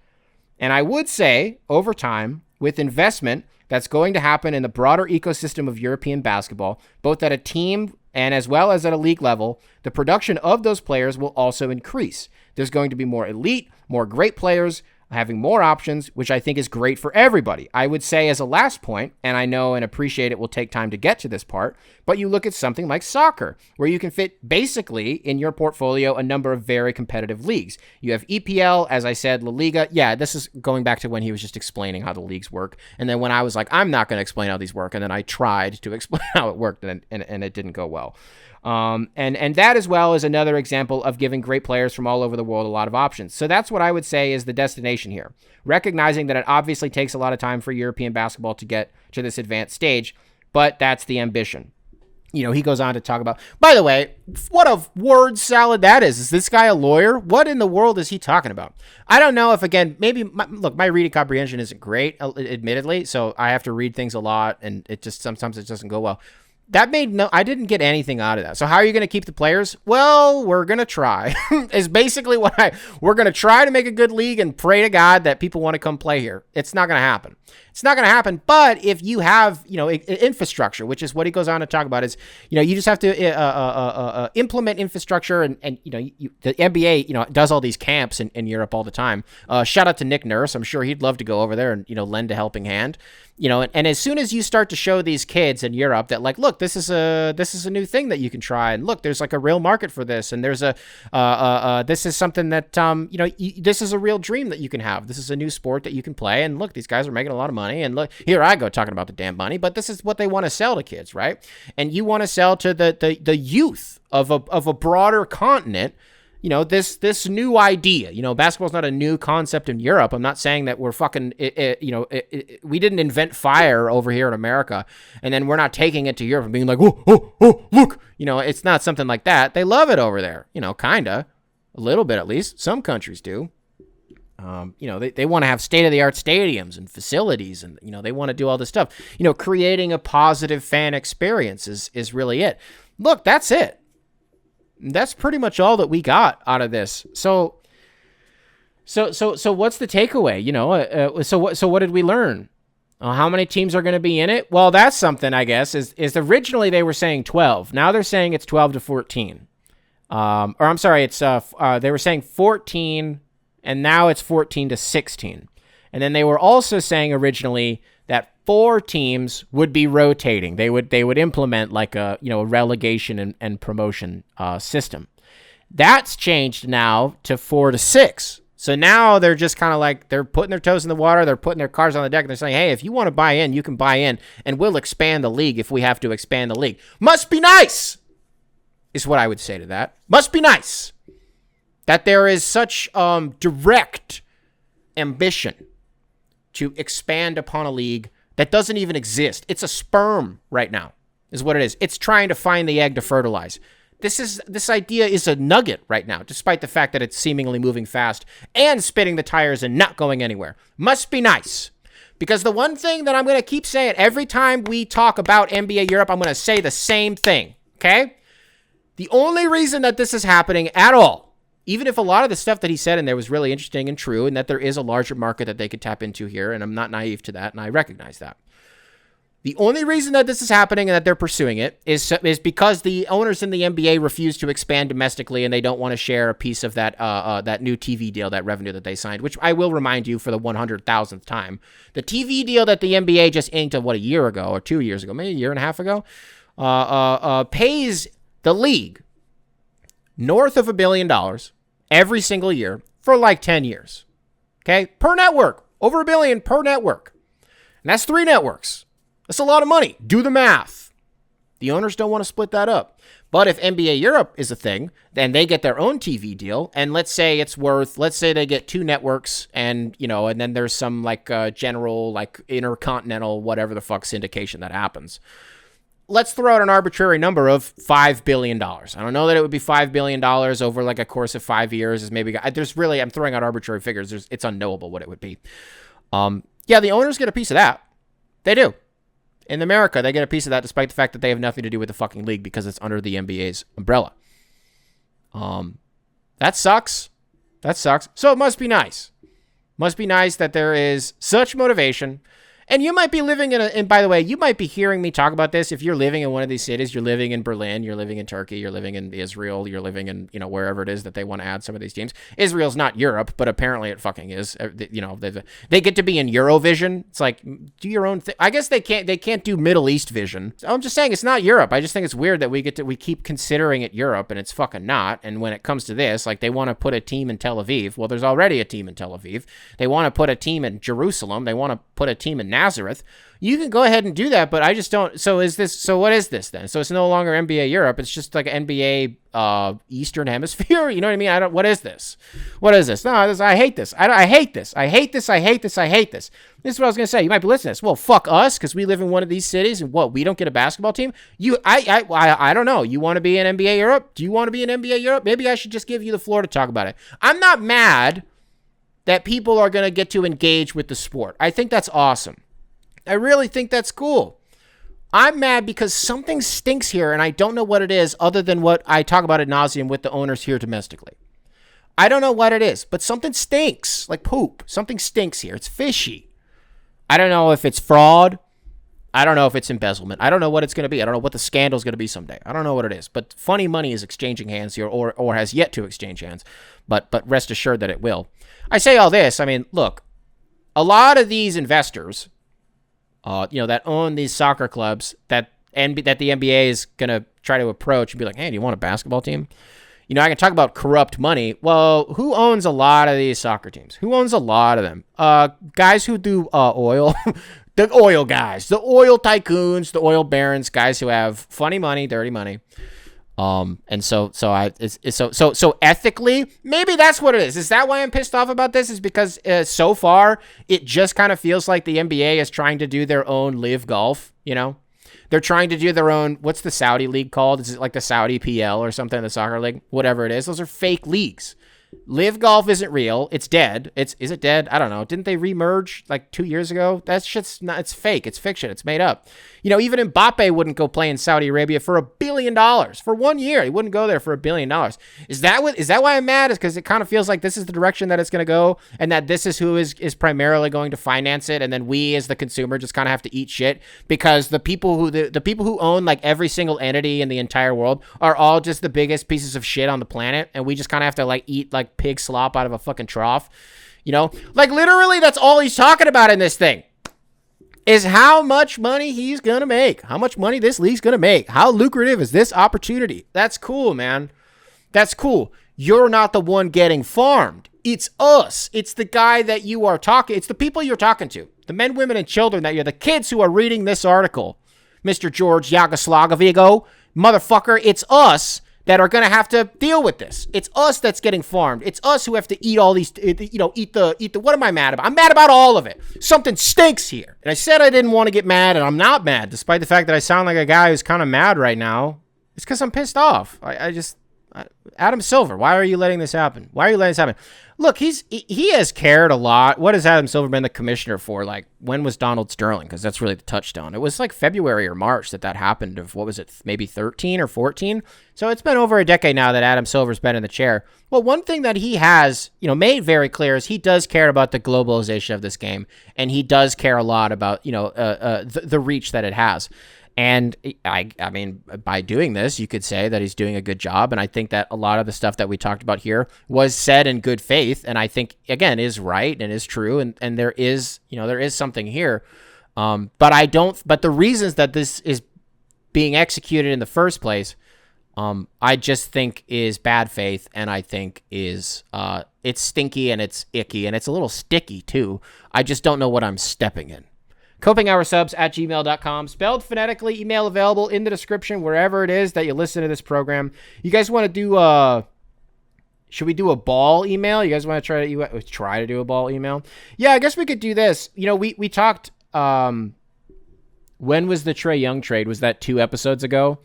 And I would say, over time, with investment that's going to happen in the broader ecosystem of European basketball, both at a team and as well as at a league level, the production of those players will also increase. There's going to be more elite, more great players, having more options, which I think is great for everybody. I would say as a last point, and I know and appreciate it will take time to get to this part, but you look at something like soccer, where you can fit basically in your portfolio a number of very competitive leagues. You have EPL, as I said, La Liga. Yeah, this is going back to when he was just explaining how the leagues work. And then when I was like, I'm not going to explain how these work, and then I tried to explain how it worked, and it didn't go well. And that as well is another example of giving great players from all over the world a lot of options. So that's what I would say is the destination here. Recognizing that it obviously takes a lot of time for European basketball to get to this advanced stage, but that's the ambition. He goes on to talk about, by the way, what a word salad that is. Is this guy a lawyer? What in the world is he talking about? I don't know if, again, maybe, my reading comprehension isn't great, admittedly, so I have to read things a lot, and sometimes it doesn't go well. I didn't get anything out of that. So how are you going to keep the players? Well, we're going to try is basically we're going to try to make a good league and pray to God that people want to come play here. It's not going to happen. It's not going to happen. But if you have, infrastructure, which is what he goes on to talk about, is, you just have to implement infrastructure, and the NBA, does all these camps in Europe all the time. Shout out to Nick Nurse. I'm sure he'd love to go over there and, lend a helping hand. And as soon as you start to show these kids in Europe that, like, look, this is a new thing that you can try, and look, there's like a real market for this, and there's this is something that this is a real dream that you can have. This is a new sport that you can play, and look, these guys are making a lot of money, and look, here I go talking about the damn money, but this is what they want to sell to kids, right? And you want to sell to the youth of a broader continent. This new idea. Basketball's not a new concept in Europe. I'm not saying that we're fucking, we didn't invent fire over here in America, and then we're not taking it to Europe and being like, oh, look. It's not something like that. They love it over there, kinda. A little bit, at least. Some countries do. They want to have state-of-the-art stadiums and facilities, and, they want to do all this stuff. Creating a positive fan experience is really it. Look, that's it. That's pretty much all that we got out of this. So So what's the takeaway? So what did we learn? How many teams are going to be in it? Well, that's something, I guess, is originally they were saying 12. Now they're saying it's 12 to 14. Or I'm sorry, it's they were saying 14, and now it's 14 to 16. And then they were also saying originally that 4 teams would be rotating. They would implement like a relegation and promotion system. That's changed now to 4 to 6. So now they're just kind of like, they're putting their toes in the water, they're putting their cards on the deck, and they're saying, hey, if you want to buy in, you can buy in, and we'll expand the league if we have to expand the league. Must be nice, is what I would say to that. Must be nice that there is such direct ambition to expand upon a league that doesn't even exist. It's a sperm right now, is what it is. It's trying to find the egg to fertilize. This idea is a nugget right now, despite the fact that it's seemingly moving fast and spinning the tires and not going anywhere. Must be nice. Because the one thing that I'm going to keep saying every time we talk about NBA Europe, I'm going to say the same thing, okay? The only reason that this is happening at all, even if a lot of the stuff that he said in there was really interesting and true, and that there is a larger market that they could tap into here, and I'm not naive to that, and I recognize that. The only reason that this is happening and that they're pursuing it is because the owners in the NBA refuse to expand domestically, and they don't want to share a piece of that new TV deal, that revenue that they signed, which I will remind you for the 100,000th time. The TV deal that the NBA just inked a year ago or 2 years ago, maybe a year and a half ago, pays the league north of $1 billion every single year for like 10 years. Okay? Per network. Over $1 billion per network. And that's 3 networks. That's a lot of money. Do the math. The owners don't want to split that up. But if NBA Europe is a thing, then they get their own TV deal. And let's say they get 2 networks and then there's some general, intercontinental, whatever the fuck syndication that happens. Let's throw out an arbitrary number of $5 billion. I don't know that it would be $5 billion over a course of 5 years. I'm throwing out arbitrary figures. It's unknowable what it would be. The owners get a piece of that. They do. In America, they get a piece of that despite the fact that they have nothing to do with the fucking league because it's under the NBA's umbrella. That sucks. So it must be nice. Must be nice that there is such motivation. And you might be living and by the way, you might be hearing me talk about this if you're living in one of these cities. You're living in Berlin, you're living in Turkey, you're living in Israel, you're living in, wherever it is that they want to add some of these teams. Israel's not Europe, but apparently it fucking is. They get to be in Eurovision. It's like, do your own thing. I guess they can't do Middle East vision. I'm just saying it's not Europe. I just think it's weird that we keep considering it Europe and it's fucking not. And when it comes to this, they want to put a team in Tel Aviv. Well, there's already a team in Tel Aviv. They want to put a team in Jerusalem. They want to put a team in Nazareth. You can go ahead and do that, but I just don't. So what is this then? So it's no longer NBA Europe. It's just like NBA Eastern Hemisphere. You know what I mean? What is this? What is this? No, I hate this. I hate this. I hate this. I hate this. I hate this. This is what I was going to say. You might be listening to this. Well, fuck us, because we live in one of these cities, and we don't get a basketball team? I don't know. You want to be in NBA Europe? Do you want to be in NBA Europe? Maybe I should just give you the floor to talk about it. I'm not mad that people are going to get to engage with the sport. I think that's awesome. I really think that's cool. I'm mad because something stinks here, and I don't know what it is other than what I talk about ad nauseum with the owners here domestically. I don't know what it is, but something stinks, like poop. Something stinks here. It's fishy. I don't know if it's fraud. I don't know if it's embezzlement. I don't know what it's going to be. I don't know what the scandal is going to be someday. I don't know what it is, but funny money is exchanging hands here or has yet to exchange hands, but rest assured that it will. I say all this. I mean, look, a lot of these investors that own these soccer clubs that the NBA is going to try to approach and be like, hey, do you want a basketball team? I can talk about corrupt money. Well, who owns a lot of these soccer teams? Who owns a lot of them? Guys who do oil, the oil guys, the oil tycoons, the oil barons, guys who have funny money, dirty money. And so ethically, maybe that's what it is. Is that why I'm pissed off about this? Is because so far it just kind of feels like the NBA is trying to do their own live golf. They're trying to do their own. What's the Saudi league called? Is it like the Saudi PL or something? The soccer league, whatever it is. Those are fake leagues. Live golf isn't real. It's dead. Is it dead? I don't know. Didn't they remerge like 2 years ago? That shit's not. It's fake. It's fiction. It's made up. Even Mbappe wouldn't go play in Saudi Arabia for $1 billion for 1 year. He wouldn't go there for $1 billion. Is that why I'm mad? Is because it kind of feels like this is the direction that it's going to go, and that this is who is primarily going to finance it, and then we as the consumer just kind of have to eat shit because the people who own like every single entity in the entire world are all just the biggest pieces of shit on the planet, and we just kind of have to like eat like pig slop out of a fucking trough. You know, like literally that's all he's talking about in this thing is how much money he's going to make, how much money this league's going to make. How lucrative is this opportunity? That's cool, man. That's cool. You're not the one getting farmed. It's us. It's the guy that you are talking. It's the people you're talking to, the men, women, and children that you're the kids who are reading this article. Mr. George Yagoslavovigo, motherfucker, it's us that are going to have to deal with this. It's us that's getting farmed. It's us who have to eat all these, eat the, what am I mad about? I'm mad about all of it. Something stinks here. And I said I didn't want to get mad, and I'm not mad, despite the fact that I sound like a guy who's kind of mad right now. It's because I'm pissed off. Adam Silver, why are you letting this happen? Why are you letting this happen? Look, he has cared a lot. What has Adam Silver been the commissioner for? Like, when was Donald Sterling? Because that's really the touchstone. It was like February or March that happened of, what was it, maybe 13 or 14? So it's been over a decade now that Adam Silver's been in the chair. Well, one thing that he has, made very clear is he does care about the globalization of this game, and he does care a lot about, the reach that it has. And I mean, by doing this, you could say that he's doing a good job. And I think that a lot of the stuff that we talked about here was said in good faith. And I think, again, is right and is true. And there is something here. But the reasons that this is being executed in the first place, I just think is bad faith. And I think is, it's stinky and it's icky and it's a little sticky too. I just don't know what I'm stepping in. copinghoursubs@gmail.com, spelled phonetically, email available in the description, wherever it is that you listen to this program. You guys want to do should we do a ball email? You guys want to try to do a ball email? Yeah, I guess we could do this. We talked, when was the Trae Young trade? Was that 2 episodes ago?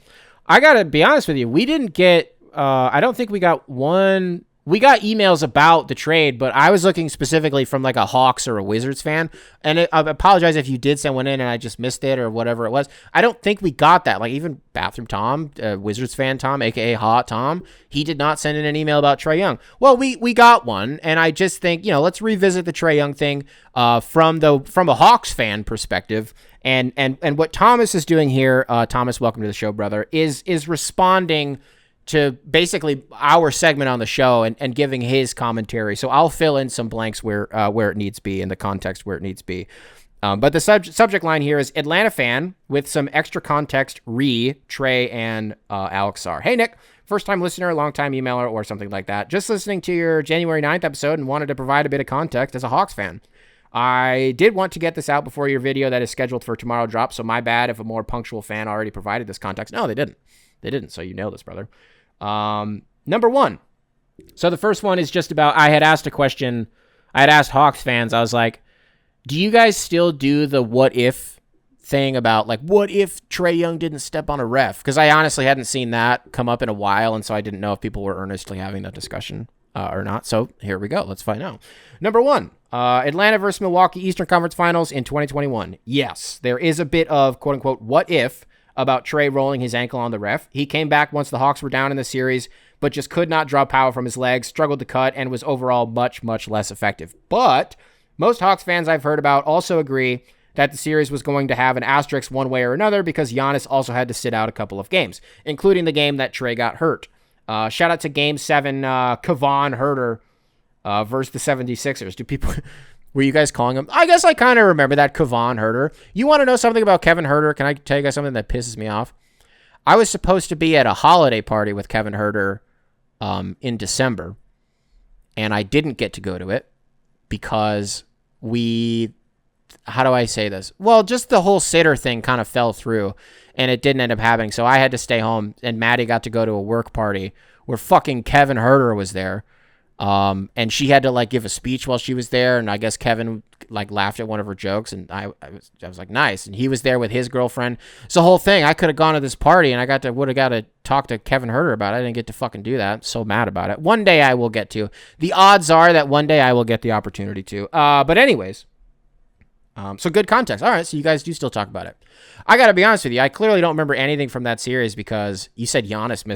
I got to be honest with you. We didn't get, I don't think we got one. We got emails about the trade, but I was looking specifically from like a Hawks or a Wizards fan. And I apologize if you did send one in and I just missed it or whatever it was. I don't think we got that. Like even Bathroom Tom, Wizards fan Tom, aka Hot Tom, he did not send in an email about Trae Young. Well, we got one, and I just think, let's revisit the Trae Young thing from a Hawks fan perspective. And what Thomas is doing here, Thomas, welcome to the show, brother, is responding to basically our segment on the show and giving his commentary. So I'll fill in some blanks where it needs to be, in the context where it needs to be. But the subject line here is Atlanta fan with some extra context, Trae, and Alex Sarr. Hey, Nick, first-time listener, long-time emailer, or something like that. Just listening to your January 9th episode and wanted to provide a bit of context as a Hawks fan. I did want to get this out before your video that is scheduled for tomorrow drops, so my bad if a more punctual fan already provided this context. No, they didn't, so you nailed this, brother. Number one. So the first one is just about, I had asked Hawks fans, I was like, do you guys still do the what if thing about like, what if Trae Young didn't step on a ref? Because I honestly hadn't seen that come up in a while, and so I didn't know if people were earnestly having that discussion or not. So here we go. Let's find out. Number one, Atlanta versus Milwaukee Eastern Conference Finals in 2021. Yes, there is a bit of quote unquote what if about Trae rolling his ankle on the ref. He came back once the Hawks were down in the series, but just could not draw power from his legs, struggled to cut, and was overall much, much less effective. But most Hawks fans I've heard about also agree that the series was going to have an asterisk one way or another because Giannis also had to sit out a couple of games, including the game that Trae got hurt. Shout out to Game 7, Kevon Huerter versus the 76ers. Were you guys calling him? I guess I kind of remember that Kevon Huerter. You want to know something about Kevin Huerter? Can I tell you guys something that pisses me off? I was supposed to be at a holiday party with Kevin Huerter in December, and I didn't get to go to it because how do I say this? Well, just the whole sitter thing kind of fell through, and it didn't end up happening, so I had to stay home, and Maddie got to go to a work party where fucking Kevin Huerter was there. And she had to like give a speech while she was there, and I guess Kevin like laughed at one of her jokes, and I was like, nice. And he was there with his girlfriend. It's the whole thing. I could have gone to this party, and I would have got to talk to Kevin Huerter about it. I didn't get to fucking do that. I'm so mad about it. One day I will get to. The odds are that one day I will get the opportunity to. But anyways, So good context. All right, so you guys do still talk about it. I got to be honest with you. I clearly don't remember anything from that series because you said Giannis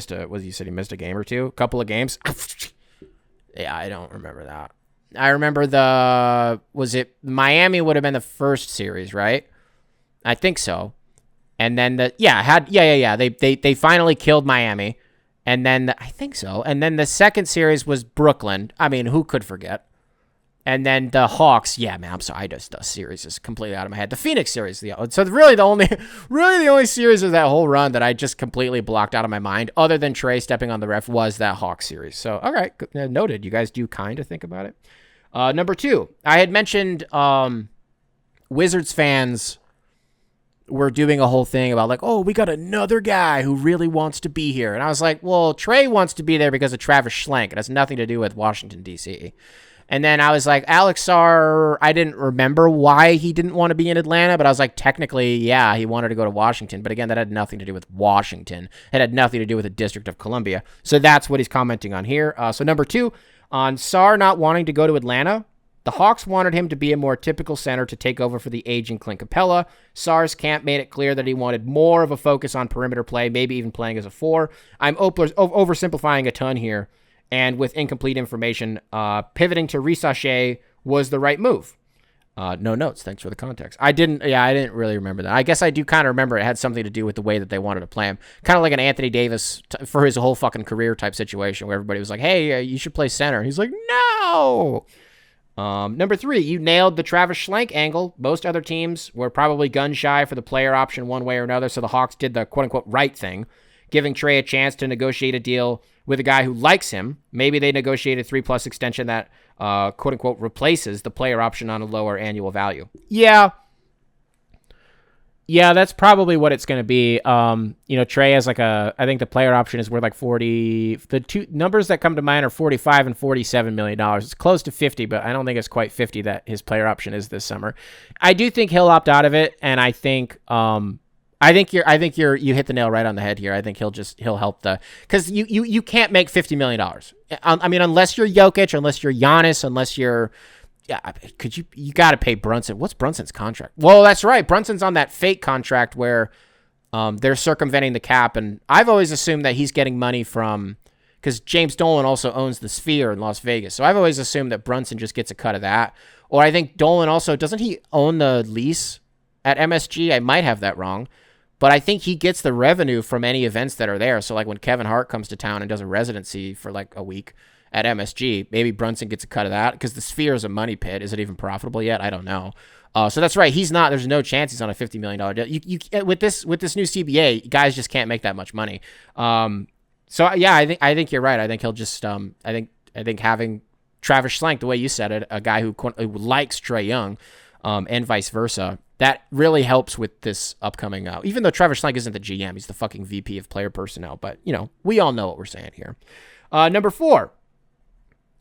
you said he missed a game or two, a couple of games. Yeah, I don't remember that. I remember Miami would have been the first series, right? I think so. And then they finally killed Miami. And then I think so. And then the second series was Brooklyn. I mean, who could forget? And then the Hawks, yeah, man, I'm sorry, the series is completely out of my head. The Phoenix series, so really the only series of that whole run that I just completely blocked out of my mind, other than Trae stepping on the ref, was that Hawks series. So, all right, noted. You guys do kind of think about it. Number 2, I had mentioned Wizards fans were doing a whole thing about like, oh, we got another guy who really wants to be here. And I was like, well, Trae wants to be there because of Travis Schlenk. It has nothing to do with Washington, D.C., And then I was like, Alex Sarr, I didn't remember why he didn't want to be in Atlanta, but I was like, technically, yeah, he wanted to go to Washington. But again, that had nothing to do with Washington. It had nothing to do with the District of Columbia. So that's what he's commenting on here. So number 2, on Sarr not wanting to go to Atlanta, the Hawks wanted him to be a more typical center to take over for the aging Clint Capella. Sarr's camp made it clear that he wanted more of a focus on perimeter play, maybe even playing as a 4. I'm oversimplifying a ton here. And with incomplete information, pivoting to Risache was the right move. No notes. Thanks for the context. I didn't really remember that. I guess I do kind of remember it had something to do with the way that they wanted to play him. Kind of like an Anthony Davis for his whole fucking career type situation where everybody was like, hey, you should play center. And he's like, no. Number 3, you nailed the Travis Schlenk angle. Most other teams were probably gun shy for the player option one way or another, so the Hawks did the quote-unquote right thing, giving Trae a chance to negotiate a deal with a guy who likes him. Maybe they negotiate a 3+ extension that, quote-unquote, replaces the player option on a lower annual value. Yeah, that's probably what it's going to be. Trae has I think the player option is worth like 40. The two numbers that come to mind are $45 and $47 million. It's close to 50, but I don't think it's quite 50 that his player option is this summer. I do think he'll opt out of it, and I think you hit the nail right on the head here. I think he'll help because you can't make $50 million. I mean, unless you're Jokic, unless you're Giannis, unless you're. Yeah, you got to pay Brunson. What's Brunson's contract? Well, that's right. Brunson's on that fake contract where they're circumventing the cap, and I've always assumed that he's getting money from because James Dolan also owns the Sphere in Las Vegas. So I've always assumed that Brunson just gets a cut of that. Or I think Dolan also doesn't he own the lease at MSG? I might have that wrong. But I think he gets the revenue from any events that are there. So like when Kevin Hart comes to town and does a residency for like a week at MSG, maybe Brunson gets a cut of that because the Sphere is a money pit. Is it even profitable yet? I don't know. So that's right. He's not. There's no chance he's on a $50 million deal. You with this new CBA, guys just can't make that much money. So yeah, I think you're right. I think he'll just. I think having Travis Schlenk, the way you said it, a guy who likes Trae Young, and vice versa, that really helps with this upcoming. Even though Travis Schlenk isn't the GM, he's the fucking VP of player personnel. But we all know what we're saying here. Number 4.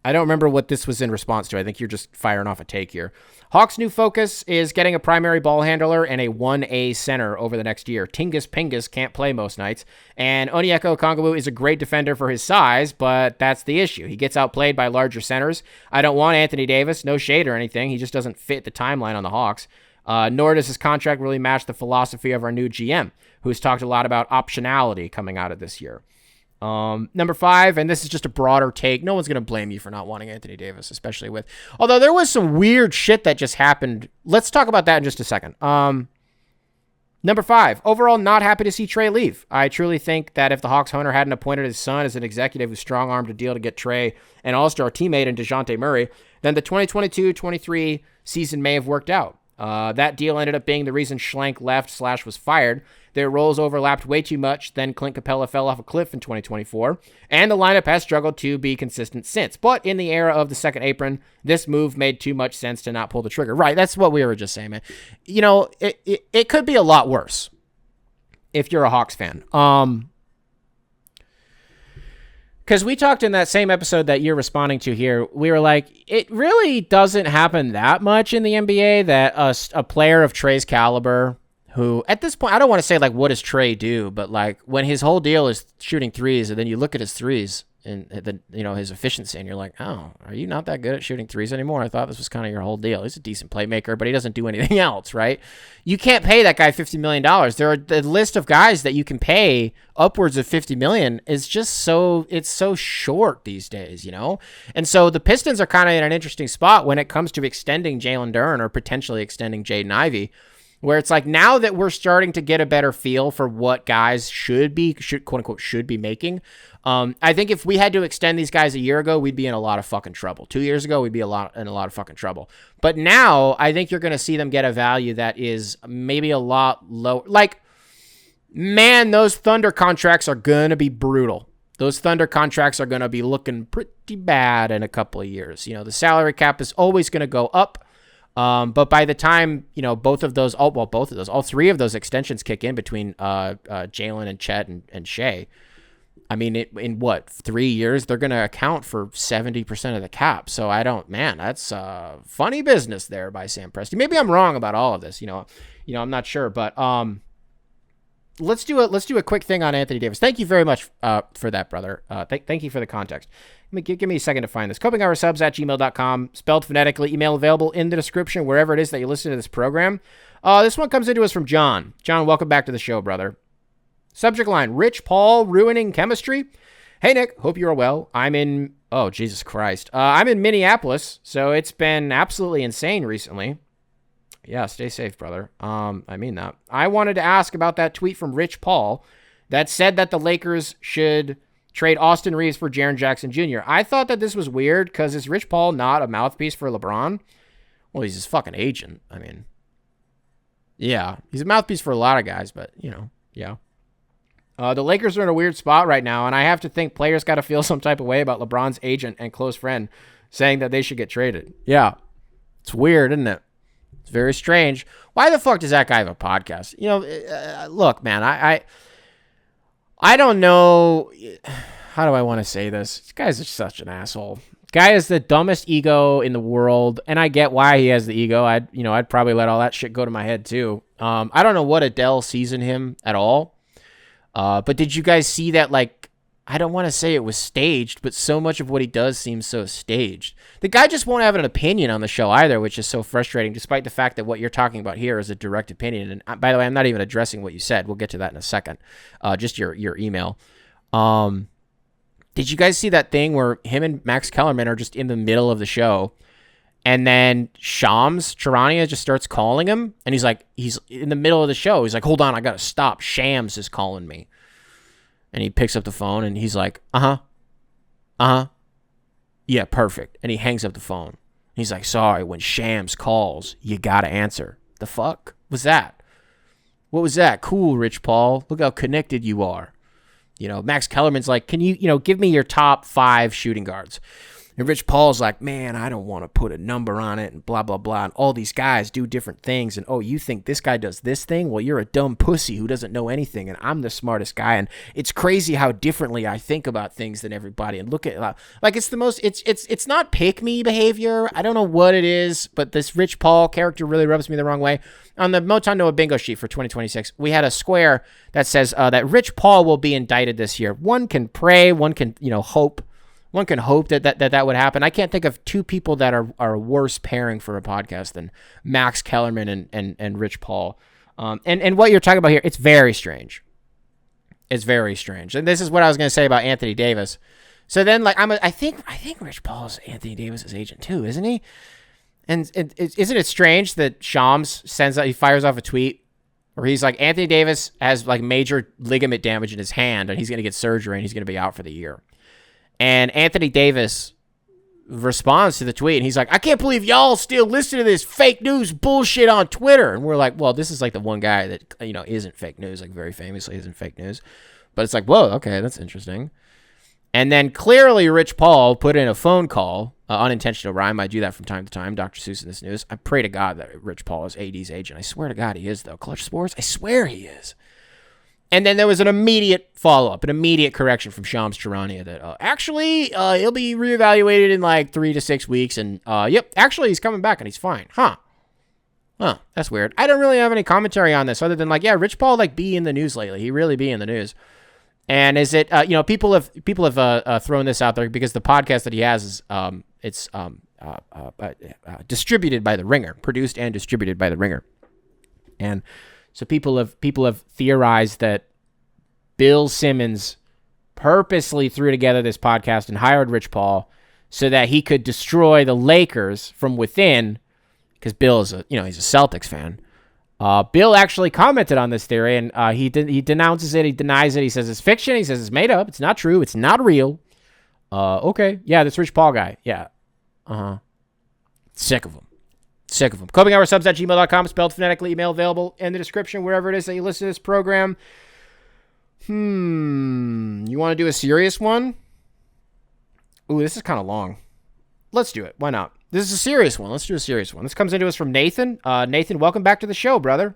I don't remember what this was in response to. I think you're just firing off a take here. Hawks' new focus is getting a primary ball handler and a 1A center over the next year. Tingus Pingus can't play most nights, and Onyeka Okongwu is a great defender for his size, but that's the issue. He gets outplayed by larger centers. I don't want Anthony Davis, no shade or anything. He just doesn't fit the timeline on the Hawks. Nor does his contract really match the philosophy of our new GM, who's talked a lot about optionality coming out of this year. Number 5, and this is just a broader take. No one's going to blame you for not wanting Anthony Davis, especially although there was some weird shit that just happened. Let's talk about that in just a second. Number 5, overall not happy to see Trae leave. I truly think that if the Hawks owner hadn't appointed his son as an executive who strong-armed a deal to get Trae an all-star teammate in DeJounte Murray, then the 2022-23 season may have worked out. That deal ended up being the reason Schlenk left / was fired. Their roles overlapped way too much. Then Clint Capella fell off a cliff in 2024, and the lineup has struggled to be consistent since. But in the era of the second apron, this move made too much sense to not pull the trigger. Right, that's what we were just saying, man. It could be a lot worse if you're a Hawks fan. Because we talked in that same episode that you're responding to here, we were like, it really doesn't happen that much in the NBA that a player of Trae's caliber, who at this point, I don't want to say like, what does Trae do? But like when his whole deal is shooting threes and then you look at his threes and his efficiency, and you're like, oh, are you not that good at shooting threes anymore? I thought this was kind of your whole deal. He's a decent playmaker, but he doesn't do anything else, right? You can't pay that guy $50 million. There are the list of guys that you can pay upwards of $50 million is just so short these days, And so the Pistons are kind of in an interesting spot when it comes to extending Jalen Duren or potentially extending Jaden Ivey, where it's like now that we're starting to get a better feel for what guys should quote unquote should be making. I think if we had to extend these guys a year ago, we'd be in a lot of fucking trouble. 2 years ago, we'd be in a lot of fucking trouble. But now I think you're going to see them get a value that is maybe a lot lower. Like, man, those Thunder contracts are going to be brutal. Those Thunder contracts are going to be looking pretty bad in a couple of years. The salary cap is always going to go up. But by the time, all three of those extensions kick in between Jalen and Chet and Shea, I mean, in 3 years, they're going to account for 70% of the cap. So that's funny business there by Sam Presti. Maybe I'm wrong about all of this, I'm not sure, but let's do a quick thing on Anthony Davis. Thank you very much for that, brother. Thank you for the context. Give me a second to find this. copinghoursubs@gmail.com, spelled phonetically. Email available in the description wherever it is that you listen to this program. This one comes into us from John. John, welcome back to the show, brother. Subject line, Rich Paul ruining chemistry. Hey, Nick, hope you're well. Oh, Jesus Christ. I'm in Minneapolis, so it's been absolutely insane recently. Yeah, stay safe, brother. I mean that. I wanted to ask about that tweet from Rich Paul that said that the Lakers should trade Austin Reeves for Jaren Jackson Jr. I thought that this was weird because is Rich Paul not a mouthpiece for LeBron? Well, he's his fucking agent. I mean, yeah, he's a mouthpiece for a lot of guys, but, yeah. The Lakers are in a weird spot right now, and I have to think players got to feel some type of way about LeBron's agent and close friend saying that they should get traded. Yeah, it's weird, isn't it? It's very strange. Why the fuck does that guy have a podcast? Look, man, I don't know. How do I want to say this? This guy's such an asshole. Guy has the dumbest ego in the world, and I get why he has the ego. I'd probably let all that shit go to my head too. I don't know what Adele sees in him at all. But did you guys see that, I don't want to say it was staged, but so much of what he does seems so staged. The guy just won't have an opinion on the show either, which is so frustrating, despite the fact that what you're talking about here is a direct opinion. And by the way, I'm not even addressing what you said. We'll get to that in a second. Just your email. Did you guys see that thing where him and Max Kellerman are just in the middle of the show, and then Shams Charania just starts calling him, and he's in the middle of the show. He's like, hold on, I got to stop. Shams is calling me. And he picks up the phone, and he's like, yeah, perfect. And he hangs up the phone. He's like, sorry, when Shams calls, you got to answer. The fuck was that? What was that? Cool, Rich Paul. Look how connected you are. Max Kellerman's like, can you, give me your top 5 shooting guards? And Rich Paul's like, man, I don't want to put a number on it and blah, blah, blah. And all these guys do different things. And, oh, you think this guy does this thing? Well, you're a dumb pussy who doesn't know anything. And I'm the smartest guy. And it's crazy how differently I think about things than everybody. And look at, it's the most, it's not pick me behavior. I don't know what it is, but this Rich Paul character really rubs me the wrong way. On the Motown Noah bingo sheet for 2026, we had a square that says that Rich Paul will be indicted this year. One can pray, one can, hope. One can hope that would happen. I can't think of two people that are worse pairing for a podcast than Max Kellerman and Rich Paul. And what you're talking about here, it's very strange. It's very strange. And this is what I was going to say about Anthony Davis. So then, I think Rich Paul's Anthony Davis's agent too, isn't he? And isn't it strange that Shams he fires off a tweet where he's like, Anthony Davis has major ligament damage in his hand and he's going to get surgery and he's going to be out for the year. And Anthony Davis responds to the tweet, and he's like, I can't believe y'all still listen to this fake news bullshit on Twitter. And we're like, well, this is the one guy that, isn't fake news, very famously isn't fake news. But it's like, whoa, okay, that's interesting. And then clearly Rich Paul put in a phone call, unintentional rhyme. I do that from time to time, Dr. Seuss in this news. I pray to God that Rich Paul is AD's agent. I swear to God he is, though. Clutch Sports, I swear he is. And then there was an immediate follow-up, an immediate correction from Shams Charania that actually he'll be reevaluated in 3 to 6 weeks. And yep, actually he's coming back and he's fine. Huh, that's weird. I don't really have any commentary on this other than yeah, Rich Paul be in the news lately. He really be in the news. And is it, people have thrown this out there because the podcast that he has is, distributed by The Ringer, produced and distributed by The Ringer. And so people have theorized that Bill Simmons purposely threw together this podcast and hired Rich Paul so that he could destroy the Lakers from within, because Bill is he's a Celtics fan. Bill actually commented on this theory, and he denounces it. He denies it. He says it's fiction. He says it's made up. It's not true. It's not real. Okay. Yeah, this Rich Paul guy. Yeah. Sick of him. CopingHourSubs@gmail.com, spelled phonetically, email available in the description, wherever it is that you listen to this program. You want to do a serious one? Ooh, this is kind of long. Let's do it. Why not? This is a serious one. Let's do a serious one. This comes into us from Nathan. Nathan, welcome back to the show, brother.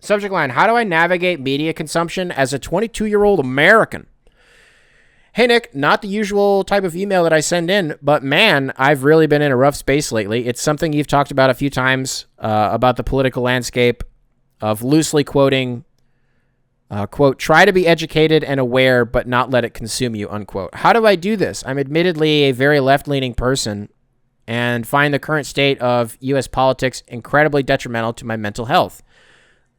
Subject line, how do I navigate media consumption as a 22-year-old American? Hey, Nick, not the usual type of email that I send in, but man, I've really been in a rough space lately. It's something you've talked about a few times, about the political landscape of loosely quoting, quote, try to be educated and aware, but not let it consume you, unquote. How do I do this? I'm admittedly a very left-leaning person and find the current state of U.S. politics incredibly detrimental to my mental health.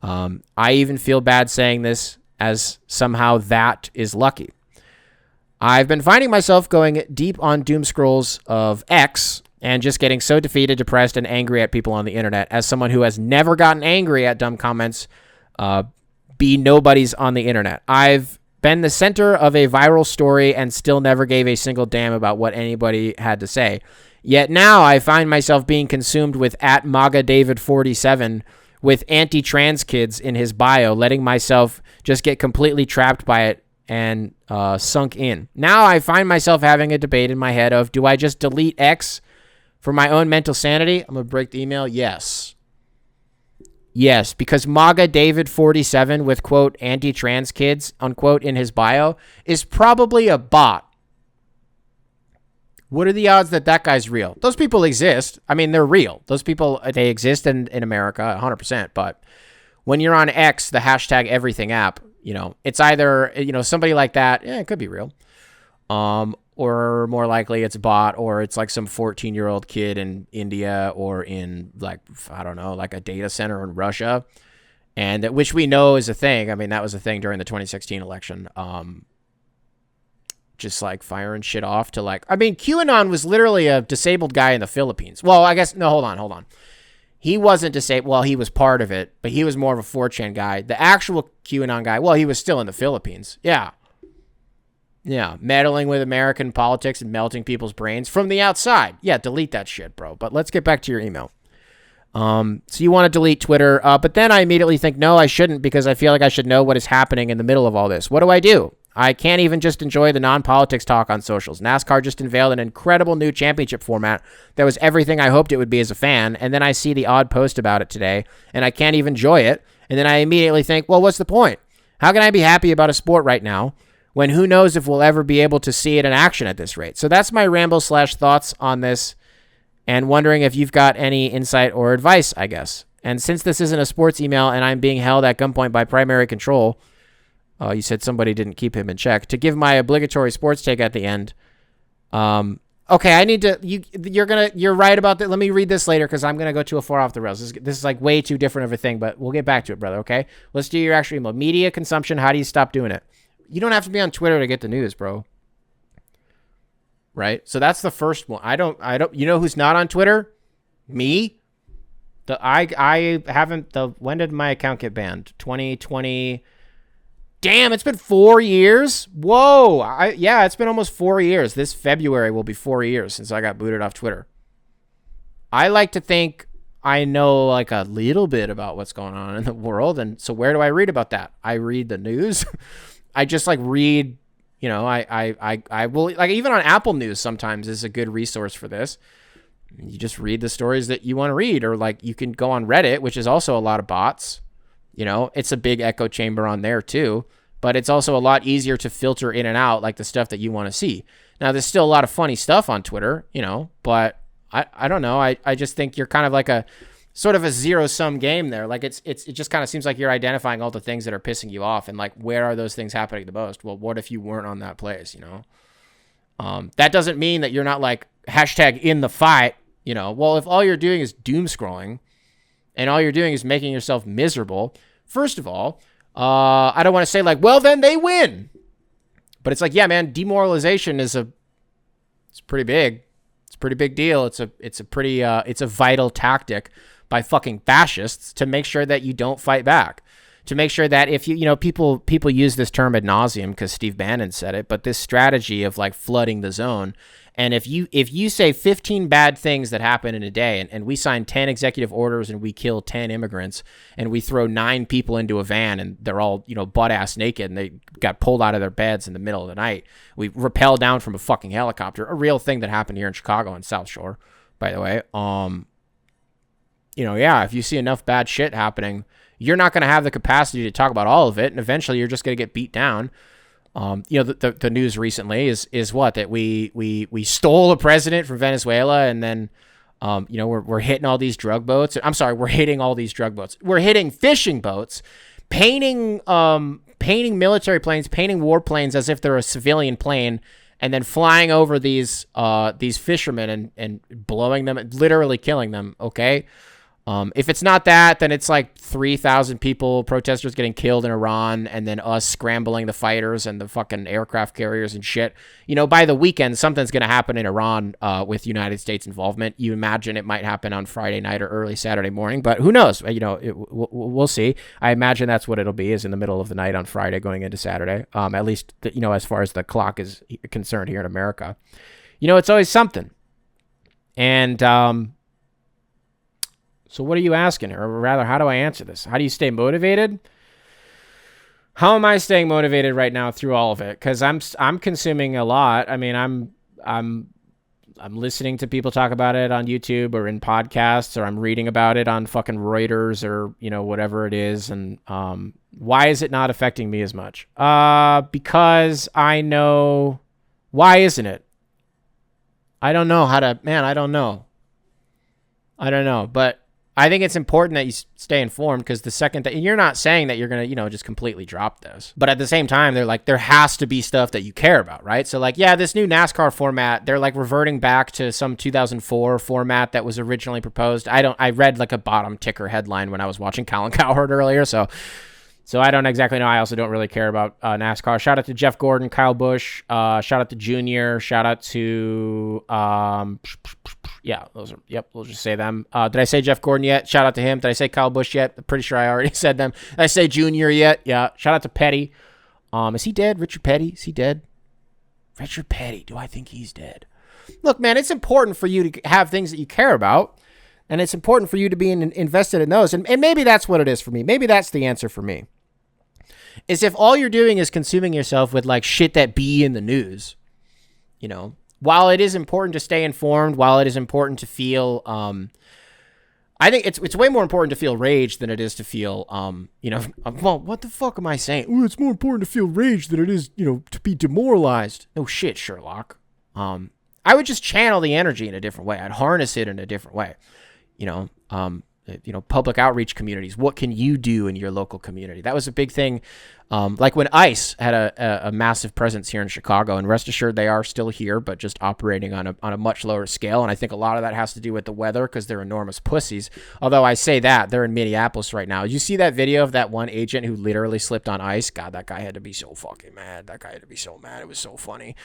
I even feel bad saying this, as somehow that is lucky. I've been finding myself going deep on doom scrolls of X and just getting so defeated, depressed, and angry at people on the internet. As someone who has never gotten angry at dumb comments, be nobodies on the internet. I've been the center of a viral story and still never gave a single damn about what anybody had to say. Yet now I find myself being consumed with @MagaDavid47 with anti-trans kids in his bio, letting myself just get completely trapped by it and sunk in. Now I find myself having a debate in my head of, do I just delete X for my own mental sanity? I'm going to break the email. Yes, because MagaDavid47 with, quote, anti-trans kids, unquote, in his bio is probably a bot. What are the odds that that guy's real? Those people exist. I mean, they're real. Those people, they exist in America 100%. But when you're on X, the hashtag everything app, it's either, somebody like that, it could be real. Or more likely it's a bot, or it's like some 14-year-old kid in India or in like a data center in Russia, and which we know is a thing. I mean, that was a thing during the 2016 election. Just like firing shit off to QAnon was literally a disabled guy in the Philippines. Well, I guess, no, hold on. He wasn't disabled. Well, he was part of it, but he was more of a 4chan guy. The actual QAnon guy, well, he was still in the Philippines. Yeah, meddling with American politics and melting people's brains from the outside. Yeah, delete that shit, bro. But let's get back to your email. So you want to delete Twitter, but then I immediately think, no, I shouldn't, because I feel like I should know what is happening in the middle of all this. What do? I can't even just enjoy the non-politics talk on socials. NASCAR just unveiled an incredible new championship format that was everything I hoped it would be as a fan, and then I see the odd post about it today, and I can't even enjoy it, and then I immediately think, well, what's the point? How can I be happy about a sport right now when who knows if we'll ever be able to see it in action at this rate? So that's my ramble/thoughts on this, and wondering if you've got any insight or advice, I guess. And since this isn't a sports email and I'm being held at gunpoint by primary control, you said somebody didn't keep him in check, to give my obligatory sports take at the end. Okay, I need to, you're right about that. Let me read this later, because I'm going to go too far off the rails. This is like way too different of a thing, but we'll get back to it, brother, okay? Let's do your actual email. Media consumption, how do you stop doing it? You don't have to be on Twitter to get the news, bro. Right? So that's the first one. I don't, you know who's not on Twitter? Me? I haven't, when did my account get banned? 2020. Damn, it's been 4 years. Whoa. Yeah, it's been almost 4 years. This February will be 4 years since I got booted off Twitter. I like to think I know like a little bit about what's going on in the world. And so where do I read about that? I read the news. I just like read, I will, like, even on Apple News sometimes is a good resource for this. You just read the stories that you want to read, or like you can go on Reddit, which is also a lot of bots. It's a big echo chamber on there too, but it's also a lot easier to filter in and out like the stuff that you want to see. Now, there's still a lot of funny stuff on Twitter, but I don't know. I just think you're kind of like sort of a zero-sum game there. Like it just kind of seems like you're identifying all the things that are pissing you off, and like, where are those things happening the most? Well, what if you weren't on that place, you know? That doesn't mean that you're not like hashtag in the fight, you know? Well, if all you're doing is doom scrolling and all you're doing is making yourself miserable, first of all, I don't want to say like, well, then they win. But it's like, yeah, man, demoralization it's pretty big. It's a pretty big deal. It's a vital tactic by fucking fascists to make sure that you don't fight back. To make sure that if you know, people use this term ad nauseum because Steve Bannon said it, but this strategy of like flooding the zone. And if you say 15 bad things that happen in a day, and we sign 10 executive orders and we kill 10 immigrants and we throw 9 people into a van and they're all, you know, butt ass naked and they got pulled out of their beds in the middle of the night. We rappel down from a fucking helicopter, a real thing that happened here in Chicago on South Shore, by the way. You know, yeah, if you see enough bad shit happening, you're not going to have the capacity to talk about all of it, and eventually you're just going to get beat down. You know, the news recently is what, that we stole a president from Venezuela, and then you know, we're hitting all these drug boats. I'm sorry, we're hitting all these drug boats. We're hitting fishing boats, painting military planes, painting warplanes as if they're a civilian plane, and then flying over these fishermen and blowing them, literally killing them. Okay. If it's not that, then it's like 3,000 protesters getting killed in Iran, and then us scrambling the fighters and the fucking aircraft carriers and shit. You know, by the weekend, something's going to happen in Iran with United States involvement. You imagine it might happen on Friday night or early Saturday morning, but who knows? You know, we'll see. I imagine that's what it'll be, is in the middle of the night on Friday going into Saturday, at least, you know, as far as the clock is concerned here in America. You know, it's always something. And so what are you asking? Or rather, how do I answer this? How do you stay motivated? How am I staying motivated right now through all of it? Because I'm consuming a lot. I mean, I'm listening to people talk about it on YouTube or in podcasts, or I'm reading about it on fucking Reuters or, you know, whatever it is. And why is it not affecting me as much? Because I know. Why isn't it? I don't know how to. Man, I don't know. But I think it's important that you stay informed, because the second that you're not saying that you're going to, you know, just completely drop this, but at the same time, they're like, there has to be stuff that you care about, right? So like, yeah, this new NASCAR format, they're like reverting back to some 2004 format that was originally proposed. I read like a bottom ticker headline when I was watching Colin Cowherd earlier. So I don't exactly know. I also don't really care about NASCAR. Shout out to Jeff Gordon, Kyle Busch. Shout out to Junior. Shout out to, yeah, those are, yep, we'll just say them. Did I say Jeff Gordon yet? Shout out to him. Did I say Kyle Busch yet? I'm pretty sure I already said them. Did I say Junior yet? Yeah. Shout out to Petty. Is he dead? Richard Petty? Is he dead? Richard Petty. Do I think he's dead? Look, man, it's important for you to have things that you care about. And it's important for you to be invested in those. And maybe that's what it is for me. Maybe that's the answer for me. Is if all you're doing is consuming yourself with like shit that be in the news, you know, while it is important to stay informed, while it is important to feel, I think it's way more important to feel rage than it is to feel, you know, well, what the fuck am I saying? Oh, it's more important to feel rage than it is, you know, to be demoralized. No shit, Sherlock. I would just channel the energy in a different way. I'd harness it in a different way. You know, public outreach communities. What can you do in your local community? That was a big thing. Like when ICE had a massive presence here in Chicago, and rest assured they are still here, but just operating on a much lower scale. And I think a lot of that has to do with the weather, because they're enormous pussies. Although I say that, they're in Minneapolis right now. You see that video of that one agent who literally slipped on ice? God, that guy had to be so fucking mad. That guy had to be so mad. It was so funny.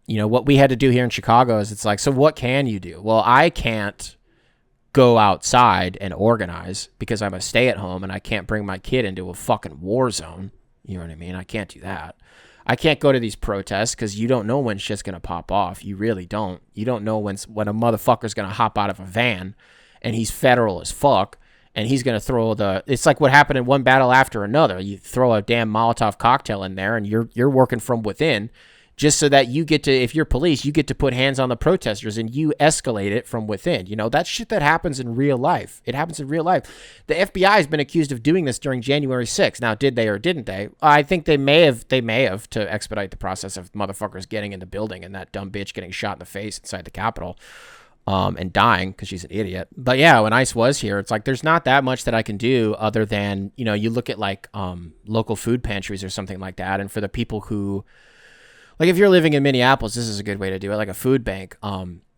You know, what we had to do here in Chicago is, it's like, so what can you do? Well, I can't go outside and organize because I'm a stay-at-home and I can't bring my kid into a fucking war zone. You know what I mean? I can't do that. I can't go to these protests because you don't know when shit's going to pop off. You really don't. You don't know when a motherfucker's going to hop out of a van and he's federal as fuck and he's going to throw it's like what happened in one battle after another. You throw a damn Molotov cocktail in there and you're working from within, just so that you get to, if you're police, you get to put hands on the protesters and you escalate it from within. You know, that's shit that happens in real life. It happens in real life. The FBI has been accused of doing this during January 6th. Now, did they or didn't they? I think they may have to expedite the process of motherfuckers getting in the building and that dumb bitch getting shot in the face inside the Capitol. and dying because she's an idiot. But yeah, when ICE was here, it's like there's not that much that I can do other than, you know, you look at like local food pantries or something like that. And for the people who, like if you're living in Minneapolis, this is a good way to do it, like a food bank.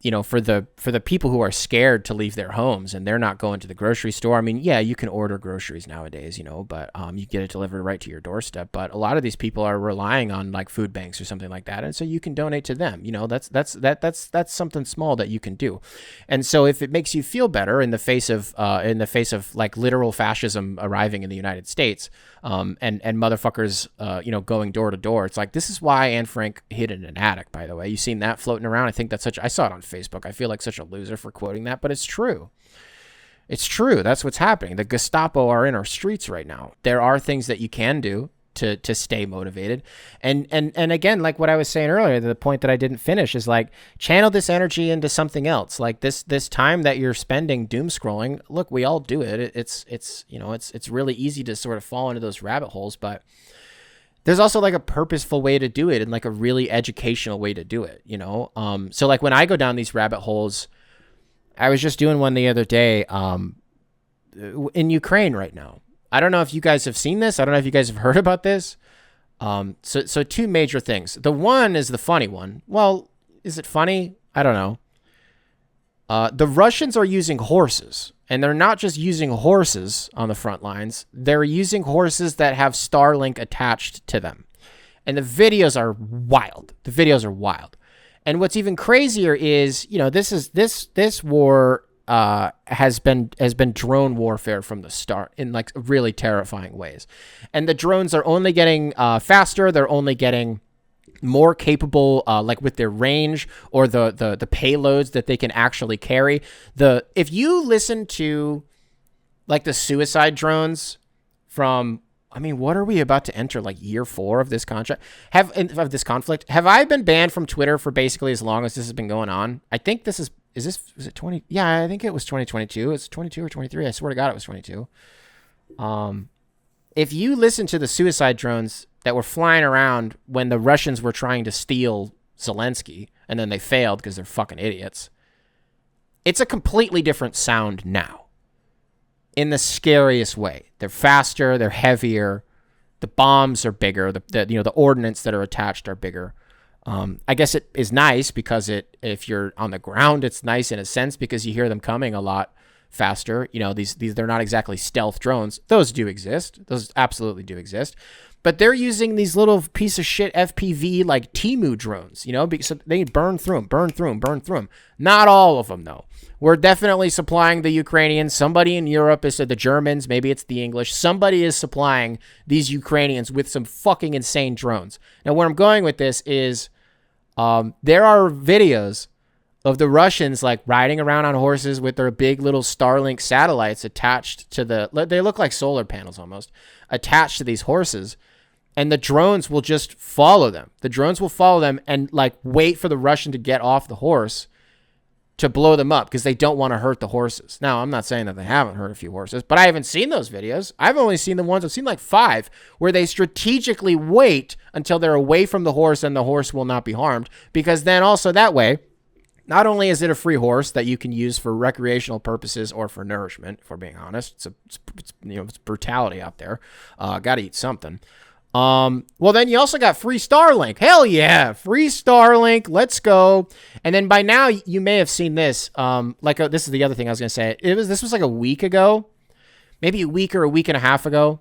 You know, for the people who are scared to leave their homes and they're not going to the grocery store. I mean, yeah, you can order groceries nowadays, you know, but you get it delivered right to your doorstep. But a lot of these people are relying on like food banks or something like that, and so you can donate to them. You know, that's something small that you can do. And so if it makes you feel better in the face of like literal fascism arriving in the United States, and motherfuckers, you know, going door to door, it's like this is why Anne Frank hid in an attic. By the way, you seen that floating around? I think that's I saw it on Facebook. I feel like such a loser for quoting that, but it's true. It's true. That's what's happening. The Gestapo are in our streets right now. There are things that you can do to stay motivated. And again, like what I was saying earlier, the point that I didn't finish is like channel this energy into something else. Like this time that you're spending doom scrolling. Look, we all do it. It's you know, it's really easy to sort of fall into those rabbit holes, but there's also like a purposeful way to do it and like a really educational way to do it, you know? So like when I go down these rabbit holes, I was just doing one the other day in Ukraine right now. I don't know if you guys have seen this. I don't know if you guys have heard about this. So two major things. The one is the funny one. Well, is it funny? I don't know. The Russians are using horses. And they're not just using horses on the front lines. They're using horses that have Starlink attached to them. And the videos are wild. The videos are wild. And what's even crazier is, you know, this war has been drone warfare from the start in like really terrifying ways. And the drones are only getting faster. They're only getting more capable, like with their range or the payloads that they can actually carry. If you listen to like the suicide drones from, I mean, what are we about to enter? Like year 4 of this contract of this conflict? Have I been banned from Twitter for basically as long as this has been going on? I think was it 20? Yeah, I think it was 2022. It's 22 or 23. I swear to God, it was 22. If you listen to the suicide drones that were flying around when the Russians were trying to steal Zelensky, and then they failed because they're fucking idiots, it's a completely different sound now. In the scariest way. They're faster, they're heavier, the bombs are bigger, the ordnance that are attached are bigger. I guess it is nice because if you're on the ground, it's nice in a sense because you hear them coming a lot faster. You know, these they're not exactly stealth drones. Those do exist. Those absolutely do exist. But they're using these little piece of shit FPV like Temu drones, you know, because they burn through them. Not all of them, though. We're definitely supplying the Ukrainians. Somebody in Europe is the Germans. Maybe it's the English. Somebody is supplying these Ukrainians with some fucking insane drones. Now, where I'm going with this is there are videos of the Russians like riding around on horses with their big little Starlink satellites attached to they look like solar panels almost, attached to these horses. And the drones will just follow them. The drones will follow them and like wait for the Russian to get off the horse to blow them up because they don't want to hurt the horses. Now, I'm not saying that they haven't hurt a few horses, but I haven't seen those videos. I've only seen the ones, I've seen like 5, where they strategically wait until they're away from the horse and the horse will not be harmed. Because then also that way, not only is it a free horse that you can use for recreational purposes or for nourishment, if we're being honest, it's brutality out there. Got to eat something. Well, then you also got free Starlink. Hell yeah, free Starlink. Let's go. And then by now you may have seen this. This is the other thing I was gonna say. This was like a week ago, maybe a week or a week and a half ago.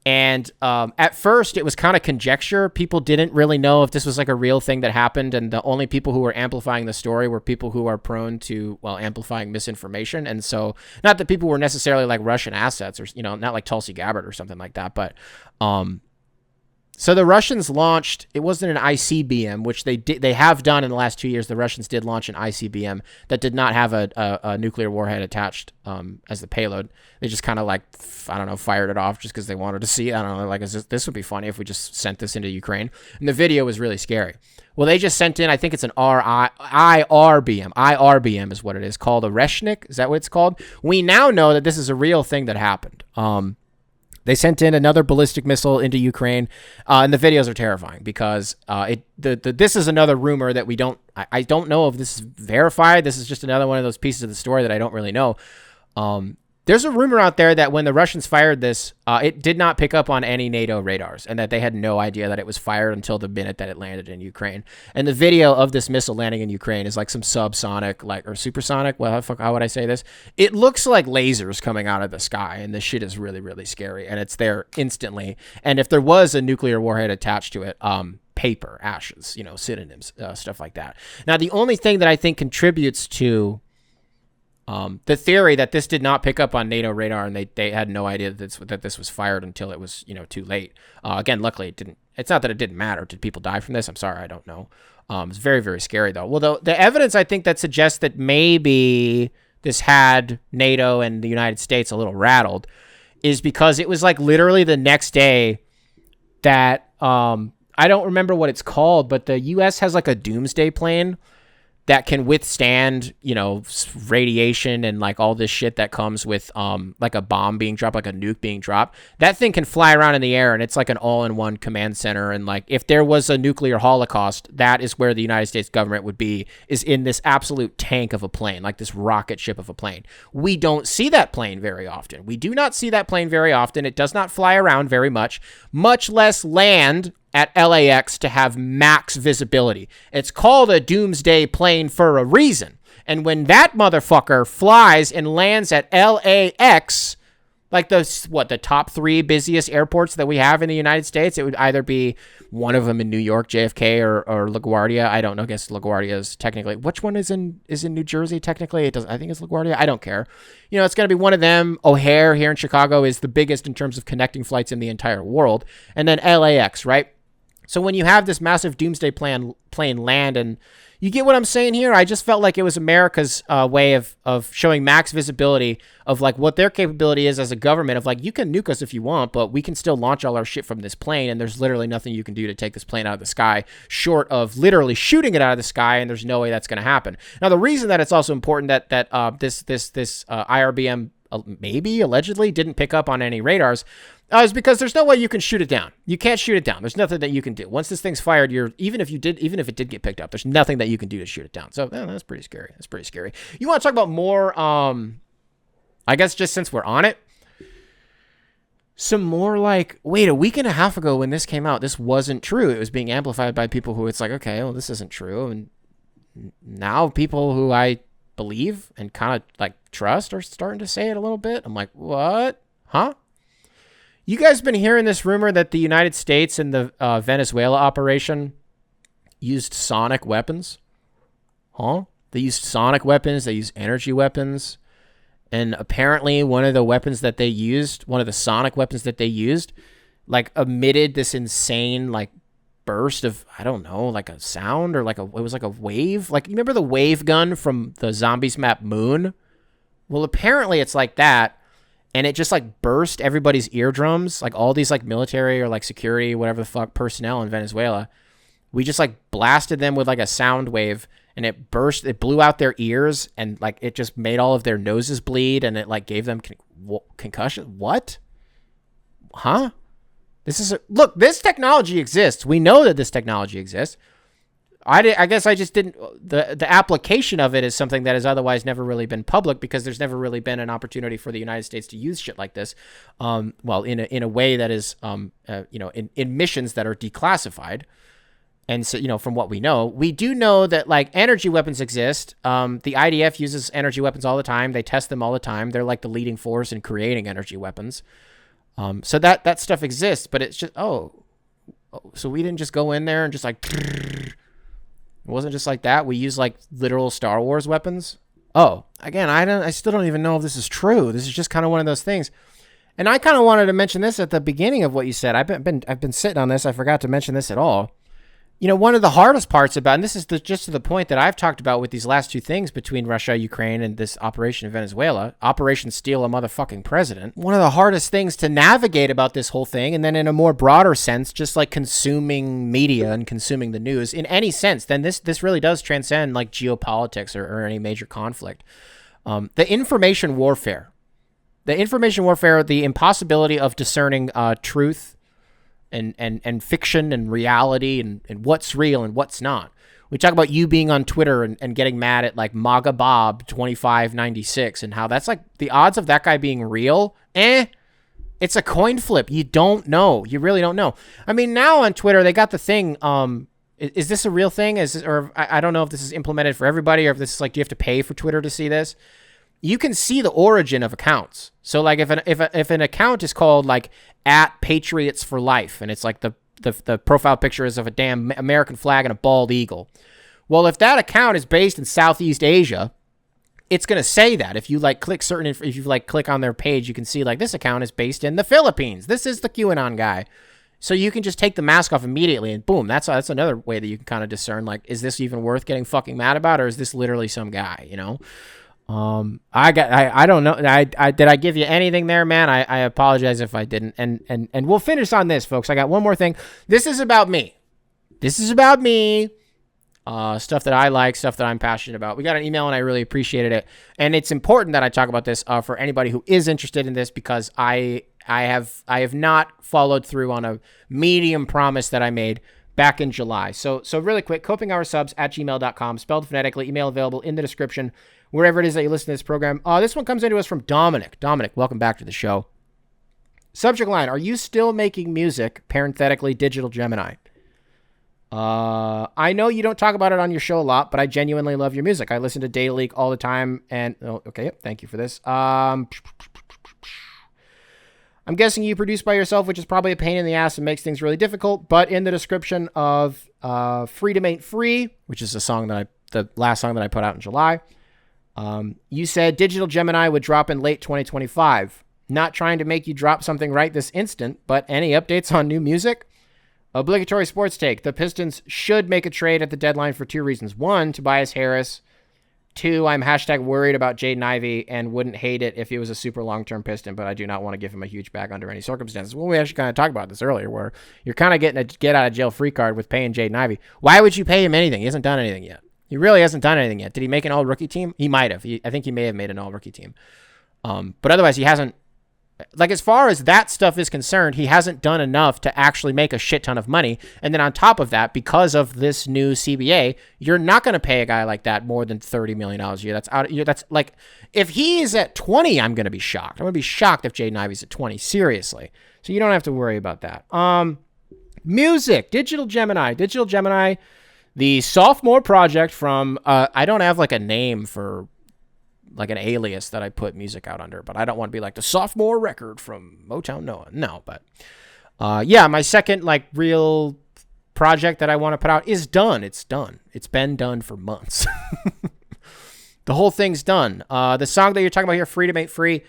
And at first it was kind of conjecture. People didn't really know if this was like a real thing that happened. And the only people who were amplifying the story were people who are prone to, amplifying misinformation. And so not that people were necessarily like Russian assets or, not like Tulsi Gabbard or something like that. But so the Russians launched, it wasn't an ICBM, which they have done in the last 2 years. The Russians did launch an ICBM that did not have a nuclear warhead attached as the payload. They just kind of fired it off just because they wanted to see. I don't know, this would be funny if we just sent this into Ukraine. And the video was really scary. Well, they just sent in, I think it's an IRBM. IRBM is what it is, called a Reshnik. Is that what it's called? We now know that this is a real thing that happened. They sent in another ballistic missile into Ukraine, and the videos are terrifying because this is another rumor that I don't know if this is verified. This is just another one of those pieces of the story that I don't really know. There's a rumor out there that when the Russians fired this, it did not pick up on any NATO radars, and that they had no idea that it was fired until the minute that it landed in Ukraine. And the video of this missile landing in Ukraine is like some subsonic, or supersonic. Well, how would I say this? It looks like lasers coming out of the sky, and this shit is really, really scary, and it's there instantly. And if there was a nuclear warhead attached to it, paper, ashes, synonyms, stuff like that. Now, the only thing that I think contributes to the theory that this did not pick up on NATO radar and they had no idea that this was fired until it was, too late. Again, luckily it didn't. It's not that it didn't matter. Did people die from this? I'm sorry, I don't know. It's very, very scary though. Well, the evidence I think that suggests that maybe this had NATO and the United States a little rattled is because it was like literally the next day that I don't remember what it's called, but the U.S. has like a doomsday plane that can withstand, radiation and like all this shit that comes with like a bomb being dropped, like a nuke being dropped. That thing can fly around in the air, and it's like an all-in-one command center. And like if there was a nuclear holocaust, that is where the United States government would be, is in this absolute tank of a plane, like this rocket ship of a plane. We don't see that plane very often. We do not see that plane very often. It does not fly around very much less land at LAX to have max visibility. It's called a doomsday plane for a reason. And when that motherfucker flies and lands at LAX, like the top 3 busiest airports that we have in the United States, it would either be one of them in New York, JFK, or LaGuardia. I don't know. I guess LaGuardia is technically, which one is in New Jersey technically? I think it's LaGuardia. I don't care. It's going to be one of them. O'Hare here in Chicago is the biggest in terms of connecting flights in the entire world. And then LAX, right? So when you have this massive doomsday plane land, and you get what I'm saying here, I just felt like it was America's way of showing max visibility of like what their capability is as a government, of like, you can nuke us if you want, but we can still launch all our shit from this plane, and there's literally nothing you can do to take this plane out of the sky short of literally shooting it out of the sky, and there's no way that's going to happen. Now, the reason that it's also important that this IRBM maybe allegedly didn't pick up on any radars is because there's no way you can shoot it down. You can't shoot it down. There's nothing that you can do. Once this thing's fired, even if it did get picked up, there's nothing that you can do to shoot it down. So that's pretty scary. That's pretty scary. You want to talk about more, I guess just since we're on it, some more like, wait, a week and a half ago when this came out, this wasn't true. It was being amplified by people who it's like, okay, well, this isn't true. And now people who I believe and kind of like trust are starting to say it a little bit. I'm like, what? Huh? You guys been hearing this rumor that the United States and the Venezuela operation used sonic weapons? Huh? They used sonic weapons. They used energy weapons. And apparently one of the weapons that they used, one of the sonic weapons that they used, like emitted this insane like burst of, I don't know, like a sound or like it was like a wave. Like, you remember the wave gun from the Zombies map Moon? Well, apparently it's like that. And it just like burst everybody's eardrums, like all these like military or like security, whatever the fuck personnel in Venezuela. We just like blasted them with like a sound wave, and it blew out their ears, and like it just made all of their noses bleed, and it like gave them concussion. What? Huh? Look, this technology exists. We know that this technology exists. I guess I just didn't, the application of it is something that has otherwise never really been public, because there's never really been an opportunity for the United States to use shit like this. Well, in a way that is, in missions that are declassified. And so, from what we do know that like energy weapons exist. The IDF uses energy weapons all the time. They test them all the time. They're like the leading force in creating energy weapons. So that stuff exists, but it's just, so we didn't just go in there and just like, it wasn't just like that. We use like literal Star Wars weapons. Again, I still don't even know if this is true. This is just kind of one of those things. And I kind of wanted to mention this at the beginning of what you said. I've been sitting on this. I forgot to mention this at all. One of the hardest parts about, and this is just to the point that I've talked about with these last two things between Russia, Ukraine, and this operation in Venezuela, Operation Steal a Motherfucking President. One of the hardest things to navigate about this whole thing, and then in a more broader sense, just like consuming media and consuming the news in any sense, then this really does transcend like geopolitics or any major conflict. The information warfare the information warfare, the impossibility of discerning truth and fiction and reality and what's real and what's not. We talk about you being on Twitter and getting mad at like MAGA Bob 2596 and how that's like the odds of that guy being real. It's a coin flip. You don't know. You really don't know. I mean, now on Twitter, they got the thing. Is this a real thing? I don't know if this is implemented for everybody or if this is like, do you have to pay for Twitter to see this? You can see the origin of accounts. So like if an account is called like @Patriots for Life and it's like the profile picture is of a damn American flag and a bald eagle. Well, if that account is based in Southeast Asia, it's going to say that. If you like click click on their page, you can see like this account is based in the Philippines. This is the QAnon guy. So you can just take the mask off immediately and boom, that's another way that you can kind of discern like, is this even worth getting fucking mad about or is this literally some guy, you know? I don't know. Did I give you anything there, man? I apologize if I didn't. And we'll finish on this, folks. I got one more thing. This is about me. Stuff that I like, stuff that I'm passionate about. We got an email and I really appreciated it. And it's important that I talk about this for anybody who is interested in this because I have not followed through on a medium promise that I made back in July. So really quick, copinghoursubs@gmail.com, spelled phonetically, email available in the description, wherever it is that you listen to this program. This one comes into us from Dominic. Dominic, welcome back to the show. Subject line, are you still making music, parenthetically, Digital Gemini? I know you don't talk about it on your show a lot, but I genuinely love your music. I listen to Data Leak all the time, and okay, thank you for this. I'm guessing you produce by yourself, which is probably a pain in the ass and makes things really difficult, but in the description of Freedom Ain't Free, which is the last song that I put out in July, you said Digital Gemini would drop in late 2025. Not trying to make you drop something right this instant, but any updates on new music? Obligatory sports take. The Pistons should make a trade at the deadline for two reasons. One, Tobias Harris. Two, I'm #worried about Jaden Ivey and wouldn't hate it if he was a super long-term Piston, but I do not want to give him a huge bag under any circumstances. Well, we actually kind of talked about this earlier, where you're kind of getting a get-out-of-jail-free card with paying Jaden Ivey. Why would you pay him anything? He hasn't done anything yet. He really hasn't done anything yet. Did he make an all-rookie team? He might have. I think he may have made an all-rookie team. But otherwise, he hasn't. Like, as far as that stuff is concerned, he hasn't done enough to actually make a shit ton of money. And then on top of that, because of this new CBA, you're not going to pay a guy like that more than $30 million a year. That's like, if he is at 20, I'm going to be shocked. I'm going to be shocked if Jaden Ivey's at 20, seriously. So you don't have to worry about that. Music, Digital Gemini, the sophomore project from, I don't have like a name for like an alias that I put music out under, but I don't want to be like the sophomore record from Motown Noah. No, but yeah, my second like real project that I want to put out is done. It's done. It's been done for months. The whole thing's done. The song that you're talking about here, Freedom Ain't Free.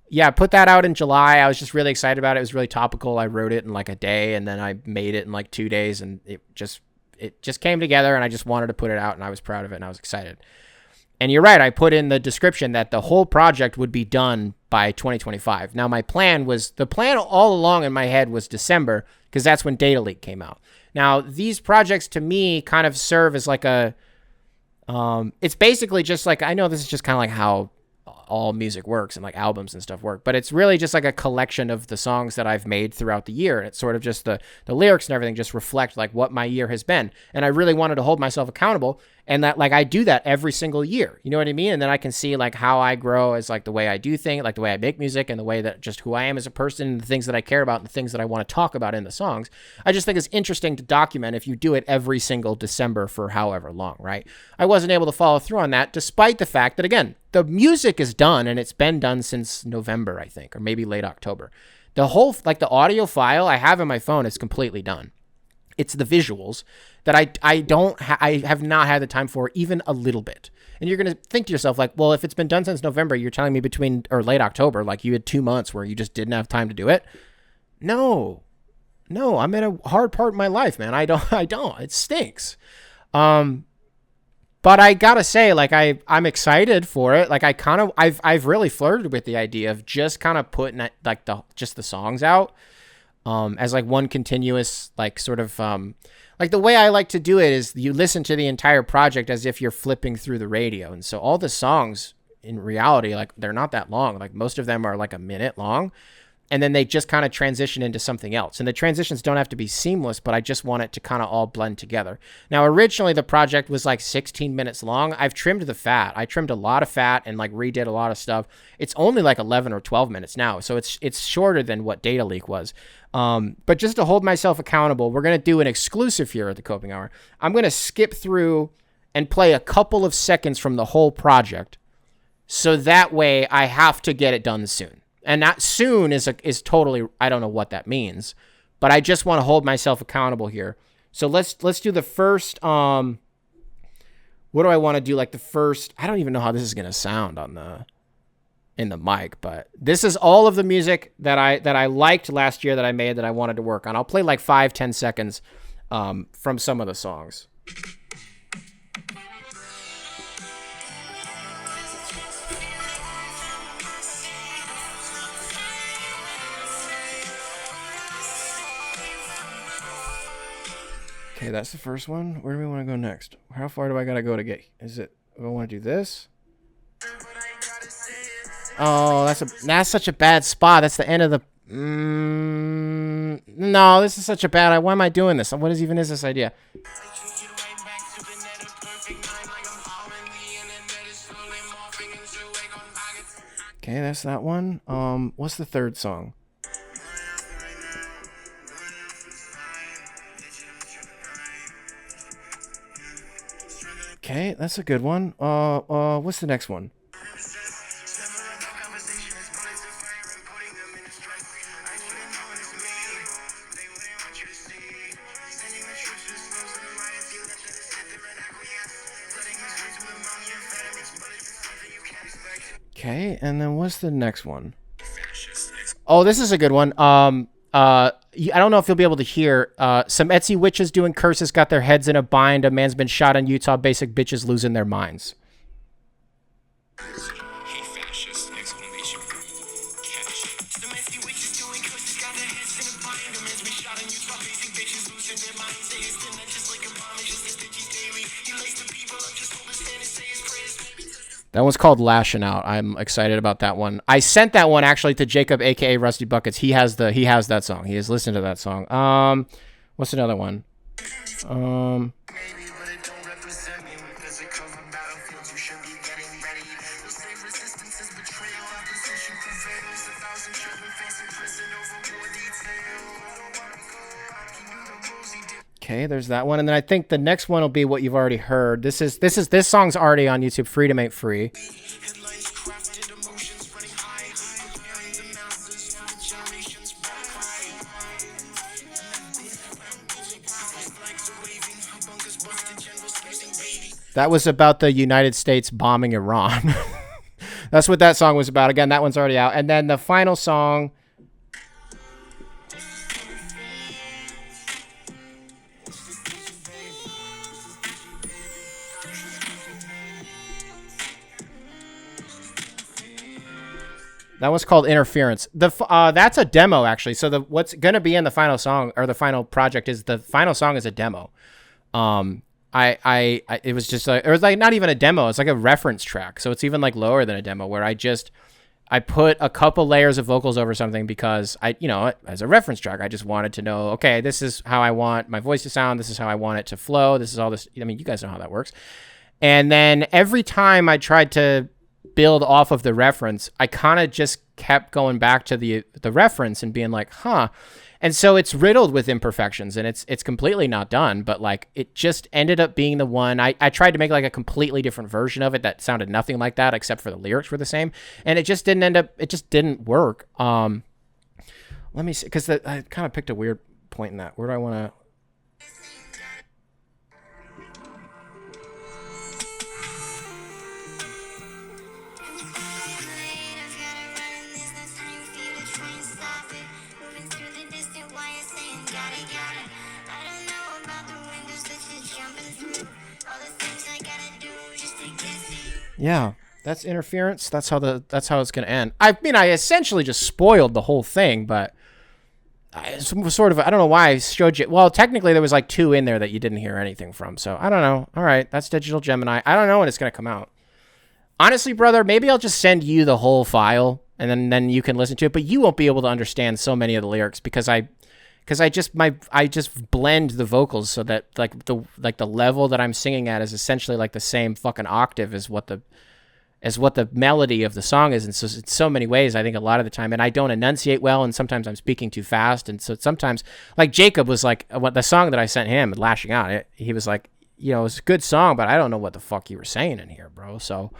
Yeah, I put that out in July. I was just really excited about it. It was really topical. I wrote it in like a day and then I made it in like 2 days and it just came together and I just wanted to put it out and I was proud of it and I was excited. And you're right, I put in the description that the whole project would be done by 2025. Now, the plan all along in my head was December, because that's when Data Leak came out. Now, these projects to me kind of serve as like it's basically just like, I know this is just kind of like how all music works and like albums and stuff work, but it's really just like a collection of the songs that I've made throughout the year. And it's sort of just the lyrics and everything just reflect like what my year has been. And I really wanted to hold myself accountable and that like I do that every single year, you know what I mean? And then I can see like how I grow as like the way I do things, like the way I make music and the way that just who I am as a person and the things that I care about and the things that I want to talk about in the songs. I just think it's interesting to document if you do it every single December for however long, right? I wasn't able to follow through on that despite the fact that, again, the music is done and it's been done since November, I think, or maybe late October. The whole, like the audio file I have in my phone is completely done. It's the visuals that I have not had the time for even a little bit. And you're going to think to yourself like, well, if it's been done since November, you're telling me or late October, like you had 2 months where you just didn't have time to do it. No, I'm in a hard part of my life, man. I don't, it stinks. But I gotta say, like, I'm excited for it. Like, I've really flirted with the idea of just kind of putting like just the songs out, as like one continuous, like sort of, like the way I like to do it is you listen to the entire project as if you're flipping through the radio. And so all the songs in reality, like they're not that long. Like most of them are like a minute long. And then they just kind of transition into something else. And the transitions don't have to be seamless, but I just want it to kind of all blend together. Now, originally the project was like 16 minutes long. I've trimmed the fat. I trimmed a lot of fat and like redid a lot of stuff. It's only like 11 or 12 minutes now. So it's shorter than what Data Leak was. But just to hold myself accountable, we're going to do an exclusive here at the Coping Hour. I'm going to skip through and play a couple of seconds from the whole project. So that way I have to get it done soon. And that soon is totally, I don't know what that means, but I just want to hold myself accountable here. So let's do the first, what do I want to do? Like the first, I don't even know how this is going to sound in the mic, but this is all of the music that I liked last year that I made that I wanted to work on. I'll play like 5-10 seconds, from some of the songs. Okay, that's the first one. Where do we want to go next? How far do I gotta go to get? Is it? Do I want to do this? Oh, that's such a bad spot. That's the end of the. No, this is such a bad. Why am I doing this? What even is this idea? Okay, that's that one. What's the third song? Okay, that's a good one. What's the next one? Okay, and then what's the next one? Oh, this is a good one. I don't know if you'll be able to hear. Some Etsy witches doing curses got their heads in a bind. A man's been shot in Utah. Basic bitches losing their minds. That one's called Lashing Out. I'm excited about that one. I sent that one actually to Jacob, aka Rusty Buckets. He has that song. He has listened to that song. What's another one? Okay, there's that one. And then I think the next one will be what you've already heard. This song's already on YouTube. Freedom Ain't Free. That was about the United States bombing Iran. That's what that song was about. Again, that one's already out. And then the final song. That was called Interference. That's a demo actually. So what's gonna be in the final song or the final project is the final song is a demo. It was just like, it was like not even a demo. It's like a reference track. So it's even like lower than a demo where I put a couple layers of vocals over something because as a reference track, I just wanted to know, okay, this is how I want my voice to sound. This is how I want it to flow. This is all this. I mean, you guys know how that works. And then every time I tried to build off of the reference, I kind of just kept going back to the reference and being like, huh. And so it's riddled with imperfections and it's completely not done, but like it just ended up being the one. I tried to make like a completely different version of it that sounded nothing like that except for the lyrics were the same, and it just didn't work. Let me see, because I kind of picked a weird point in that. Where do I want to? Yeah, that's Interference. That's how it's gonna end. I mean, I essentially just spoiled the whole thing, but I sort of, I don't know why I showed you. Well, technically there was like 2 in there that you didn't hear anything from, so I don't know. All right, that's Digital Gemini. I don't know when it's gonna come out. Honestly, brother, maybe I'll just send you the whole file and then you can listen to it, but you won't be able to understand so many of the lyrics because I just blend the vocals so that the level that I'm singing at is essentially like the same fucking octave as what the melody of the song is. And so in so many ways, I think a lot of the time, and I don't enunciate well, and sometimes I'm speaking too fast. And so sometimes, like Jacob was like, what the song that I sent him, Lashing Out, he was like, you know, it's a good song, but I don't know what the fuck you were saying in here, bro. So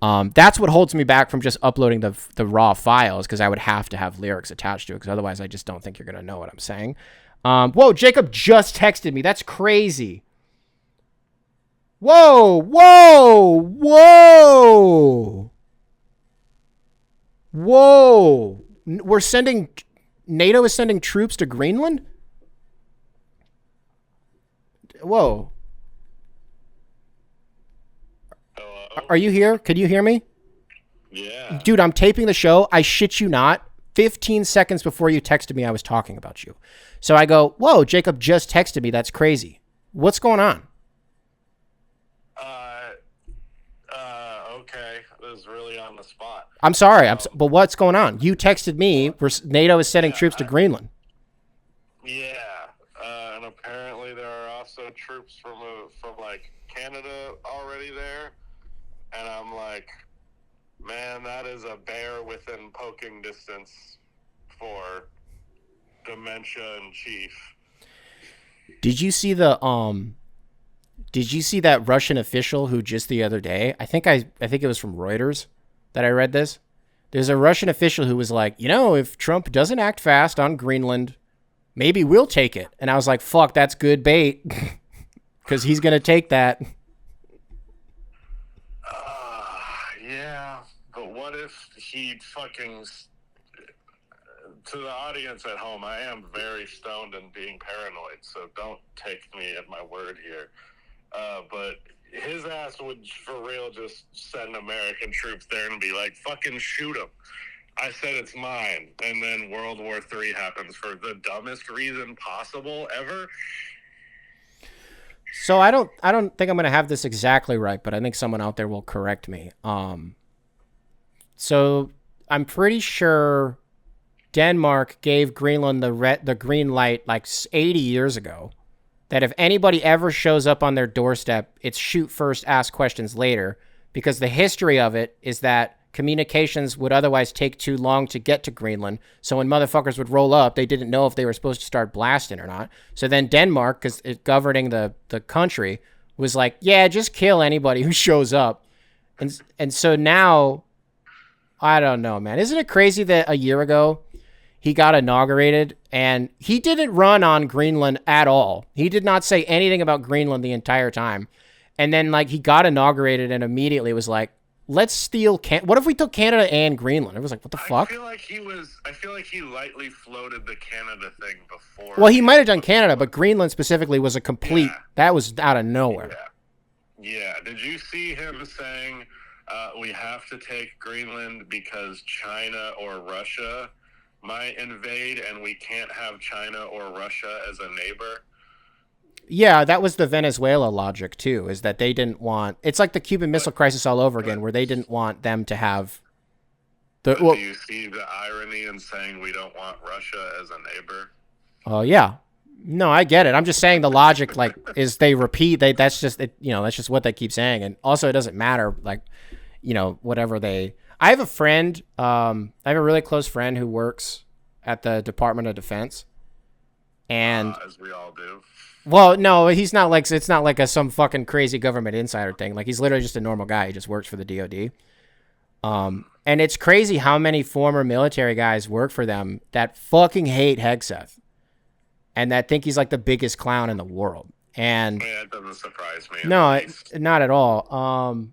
that's what holds me back from just uploading the raw files, because I would have to have lyrics attached to it, because otherwise I just don't think you're going to know what I'm saying. Whoa, Jacob just texted me. That's crazy. Whoa, whoa, whoa. Whoa. NATO is sending troops to Greenland? Whoa. Hello? Are you here? Could you hear me? Yeah. Dude, I'm taping the show. I shit you not. 15 seconds before you texted me, I was talking about you. So I go, whoa, Jacob just texted me. That's crazy. What's going on? Okay. This is really on the spot. I'm sorry, but what's going on? You texted me where NATO is sending troops to Greenland. Yeah. And apparently there are also troops from like Canada already there. And I'm like, man, that is a bear within poking distance for dementia in chief. Did you see that Russian official who just the other day, I think it was from Reuters that I read this. There's a Russian official who was like, you know, if Trump doesn't act fast on Greenland, maybe we'll take it. And I was like, fuck, that's good bait. Because he's going to take that. Yeah, but what if he fucking... To the audience at home, I am very stoned and being paranoid, so don't take me at my word here. But his ass would, for real, just send American troops there and be like, fucking shoot him. I said it's mine. And then World War III happens for the dumbest reason possible ever. So I don't think I'm going to have this exactly right, but I think someone out there will correct me. So I'm pretty sure Denmark gave Greenland the green light like 80 years ago, that if anybody ever shows up on their doorstep, it's shoot first, ask questions later, because the history of it is that communications would otherwise take too long to get to Greenland. So when motherfuckers would roll up, they didn't know if they were supposed to start blasting or not. So then Denmark, because it governing the country, was like, yeah, just kill anybody who shows up. And so now, I don't know, man. Isn't it crazy that a year ago he got inaugurated and he didn't run on Greenland at all? He did not say anything about Greenland the entire time. And then like he got inaugurated and immediately was like, let's steal what if we took Canada and Greenland? It was like, what the fuck? I feel like he lightly floated the Canada thing before. Well, he might have done Canada, but Greenland specifically was a complete, that was out of nowhere. Yeah. Did you see him saying we have to take Greenland because China or Russia might invade and we can't have China or Russia as a neighbor? Yeah, that was the Venezuela logic too, is that they didn't want, it's like the Cuban Missile Crisis all over again, where they didn't want them to have do you see the irony in saying we don't want Russia as a neighbor? Oh yeah. No, I get it. I'm just saying the logic like is they repeat, that's just what they keep saying. And also it doesn't matter, like, you know, whatever I have a friend, I have a really close friend who works at the Department of Defense. And as we all do. Well, no, he's not like, it's not like some fucking crazy government insider thing. Like he's literally just a normal guy. He just works for the DOD. And it's crazy how many former military guys work for them that fucking hate Hegseth and that think he's like the biggest clown in the world. And yeah, it doesn't surprise me. No, not at all.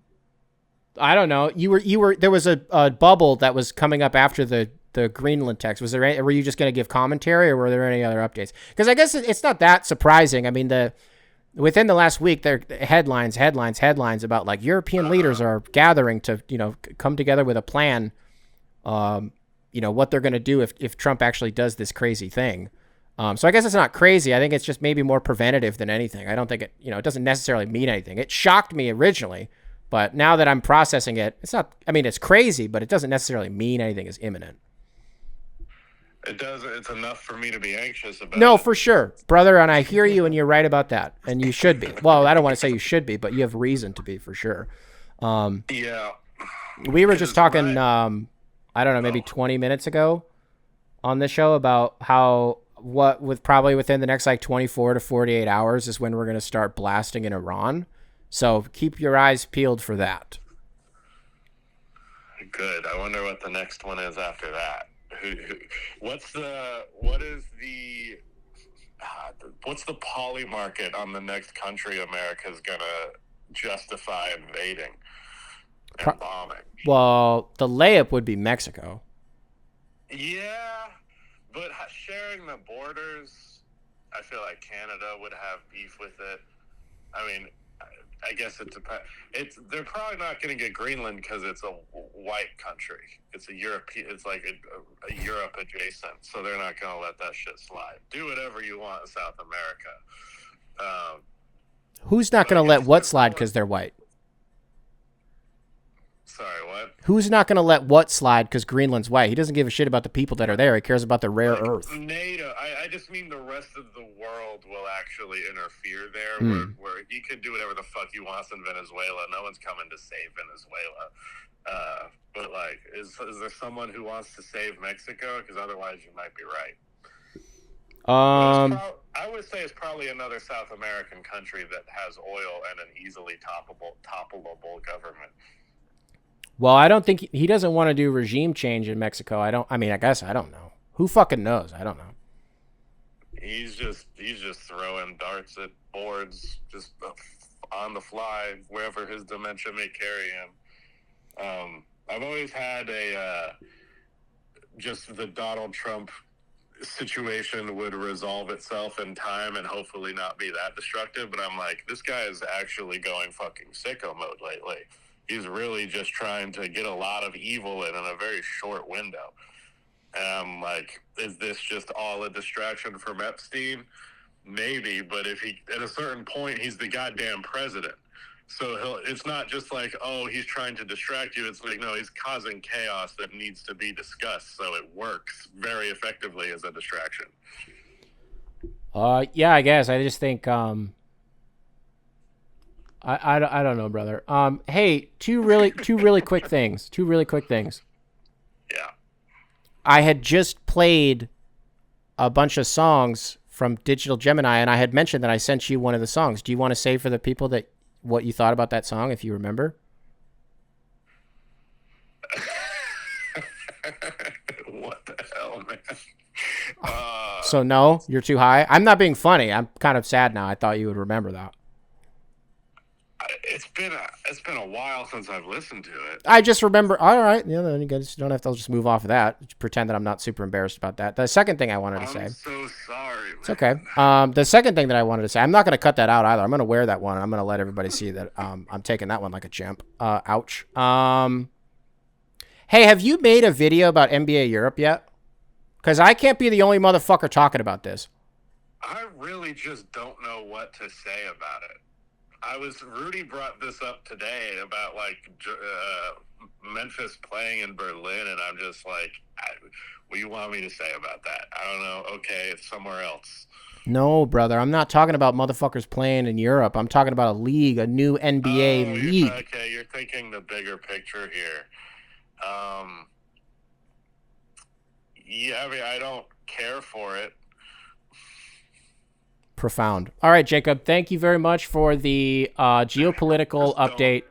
I don't know. There was a bubble that was coming up after the Greenland text. Were you just going to give commentary, or were there any other updates? Because I guess it's not that surprising. I mean, within the last week, there headlines about like European leaders are gathering to, you know, come together with a plan, you know, what they're going to do if Trump actually does this crazy thing. So I guess it's not crazy. I think it's just maybe more preventative than anything. I don't think it doesn't necessarily mean anything. It shocked me originally But now that I'm processing it, it's not, I mean, it's crazy, but it doesn't necessarily mean anything is imminent. It doesn't. It's enough for me to be anxious about. No, it. for sure, brother, and I hear you, and you're right about that, and you should be. Well, I don't want to say you should be, but you have reason to be for sure. Yeah. We were just talking, I don't know, maybe 20 minutes ago on the show about how probably within the next like 24 to 48 hours is when we're going to start blasting in Iran. So keep your eyes peeled for that. Good. I wonder what the next one is after that. What's the poly market on the next country America's gonna justify invading and bombing? Well, the layup would be Mexico. Yeah, but sharing the borders, I feel like Canada would have beef with it. I mean, I guess it depends. They're probably not going to get Greenland because it's a white country. It's a European. It's like a Europe adjacent, so they're not going to let that shit slide. Do whatever you want in South America. Who's not going to let what slide because they're white? Sorry, what? Who's not going to let what slide because Greenland's white? He doesn't give a shit about the people that are there. He cares about the rare earth. NATO. I just mean the rest of the world will actually interfere there, where he could do whatever the fuck he wants in Venezuela. No one's coming to save Venezuela. But like, is there someone who wants to save Mexico? Because otherwise, you might be right. I would say it's probably another South American country that has oil and an easily toppleable government. Well, I don't think he doesn't want to do regime change in Mexico. I guess I don't know. Who fucking knows? I don't know. He's just throwing darts at boards, just on the fly, wherever his dementia may carry him. I've always had just the Donald Trump situation would resolve itself in time and hopefully not be that destructive. But I'm like, this guy is actually going fucking sicko mode lately. He's really just trying to get a lot of evil in a very short window. And I'm like, is this just all a distraction from Epstein? Maybe, but if at a certain point, he's the goddamn president. So it's not just like, oh, he's trying to distract you. It's like, no, he's causing chaos that needs to be discussed. So it works very effectively as a distraction. Yeah, I guess. I just think, I don't know, brother. Hey, two really quick things. Yeah. I had just played a bunch of songs from Digital Gemini, and I had mentioned that I sent you one of the songs. Do you want to say for the people that what you thought about that song, if you remember? What the hell, man? So no, you're too high. I'm not being funny. I'm kind of sad now. I thought you would remember that. It's been a while since I've listened to it. I just remember. All right, yeah. Then you guys don't have to just move off of that. Just pretend that I'm not super embarrassed about that. The second thing I wanted to say. I'm so sorry. Man. It's okay. The second thing that I wanted to say. I'm not going to cut that out either. I'm going to wear that one. I'm going to let everybody see that. I'm taking that one like a champ. Ouch. Hey, have you made a video about NBA Europe yet? Because I can't be the only motherfucker talking about this. I really just don't know what to say about it. Rudy brought this up today about like Memphis playing in Berlin, and I'm just like, what do you want me to say about that? I don't know. Okay, it's somewhere else. No, brother, I'm not talking about motherfuckers playing in Europe. I'm talking about a league, a new NBA league. Okay, you're thinking the bigger picture here. Yeah, I mean, I don't care for it. Profound. All right, Jacob, thank you very much for the geopolitical update.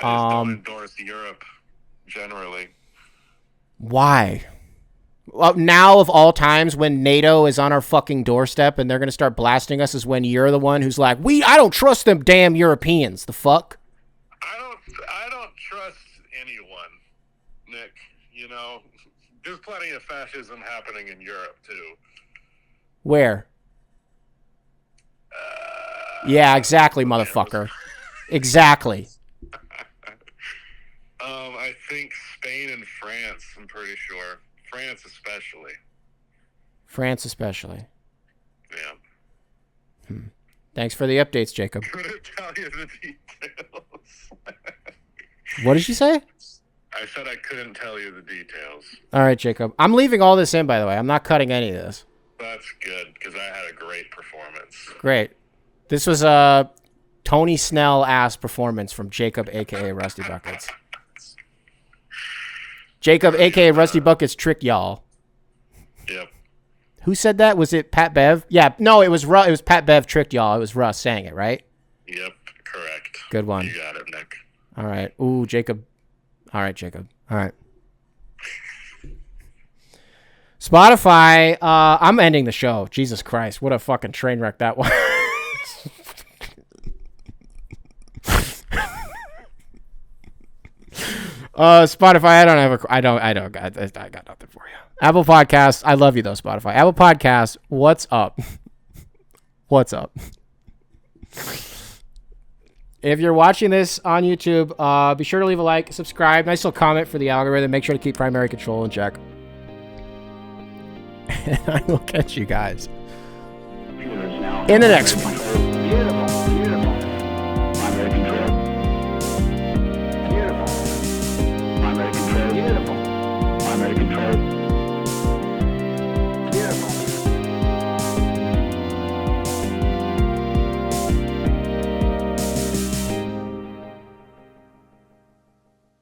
I just don't endorse Europe generally. Why? Well, now of all times when NATO is on our fucking doorstep and they're going to start blasting us is when you're the one who's like, I don't trust them damn Europeans. The fuck? I don't trust anyone, Nick. You know, there's plenty of fascism happening in Europe too. Where? Yeah, exactly, motherfucker. Exactly. I think Spain and France, I'm pretty sure. France especially. Yeah. Thanks for the updates, Jacob. Couldn't tell you the details. What did you say? I said I couldn't tell you the details. All right, Jacob. I'm leaving all this in, by the way. I'm not cutting any of this. That's good, because I had a great performance. Great. This was a Tony Snell-ass performance from Jacob, a.k.a. Rusty Buckets. Jacob, a.k.a. Rusty Buckets, trick y'all. Yep. Who said that? Was it Pat Bev? Yeah. No, it was Russ. It was Pat Bev tricked y'all. It was Russ saying it, right? Yep, correct. Good one. You got it, Nick. All right. Ooh, Jacob. All right, Jacob. All right. Spotify, I'm ending the show. Jesus Christ. What a fucking train wreck that was. Spotify, I got nothing for you. Apple Podcasts, I love you though, Spotify. Apple Podcasts, what's up? What's up? If you're watching this on YouTube, be sure to leave a like, subscribe, nice little comment for the algorithm. Make sure to keep primary control in check. And I will catch you guys in the next one.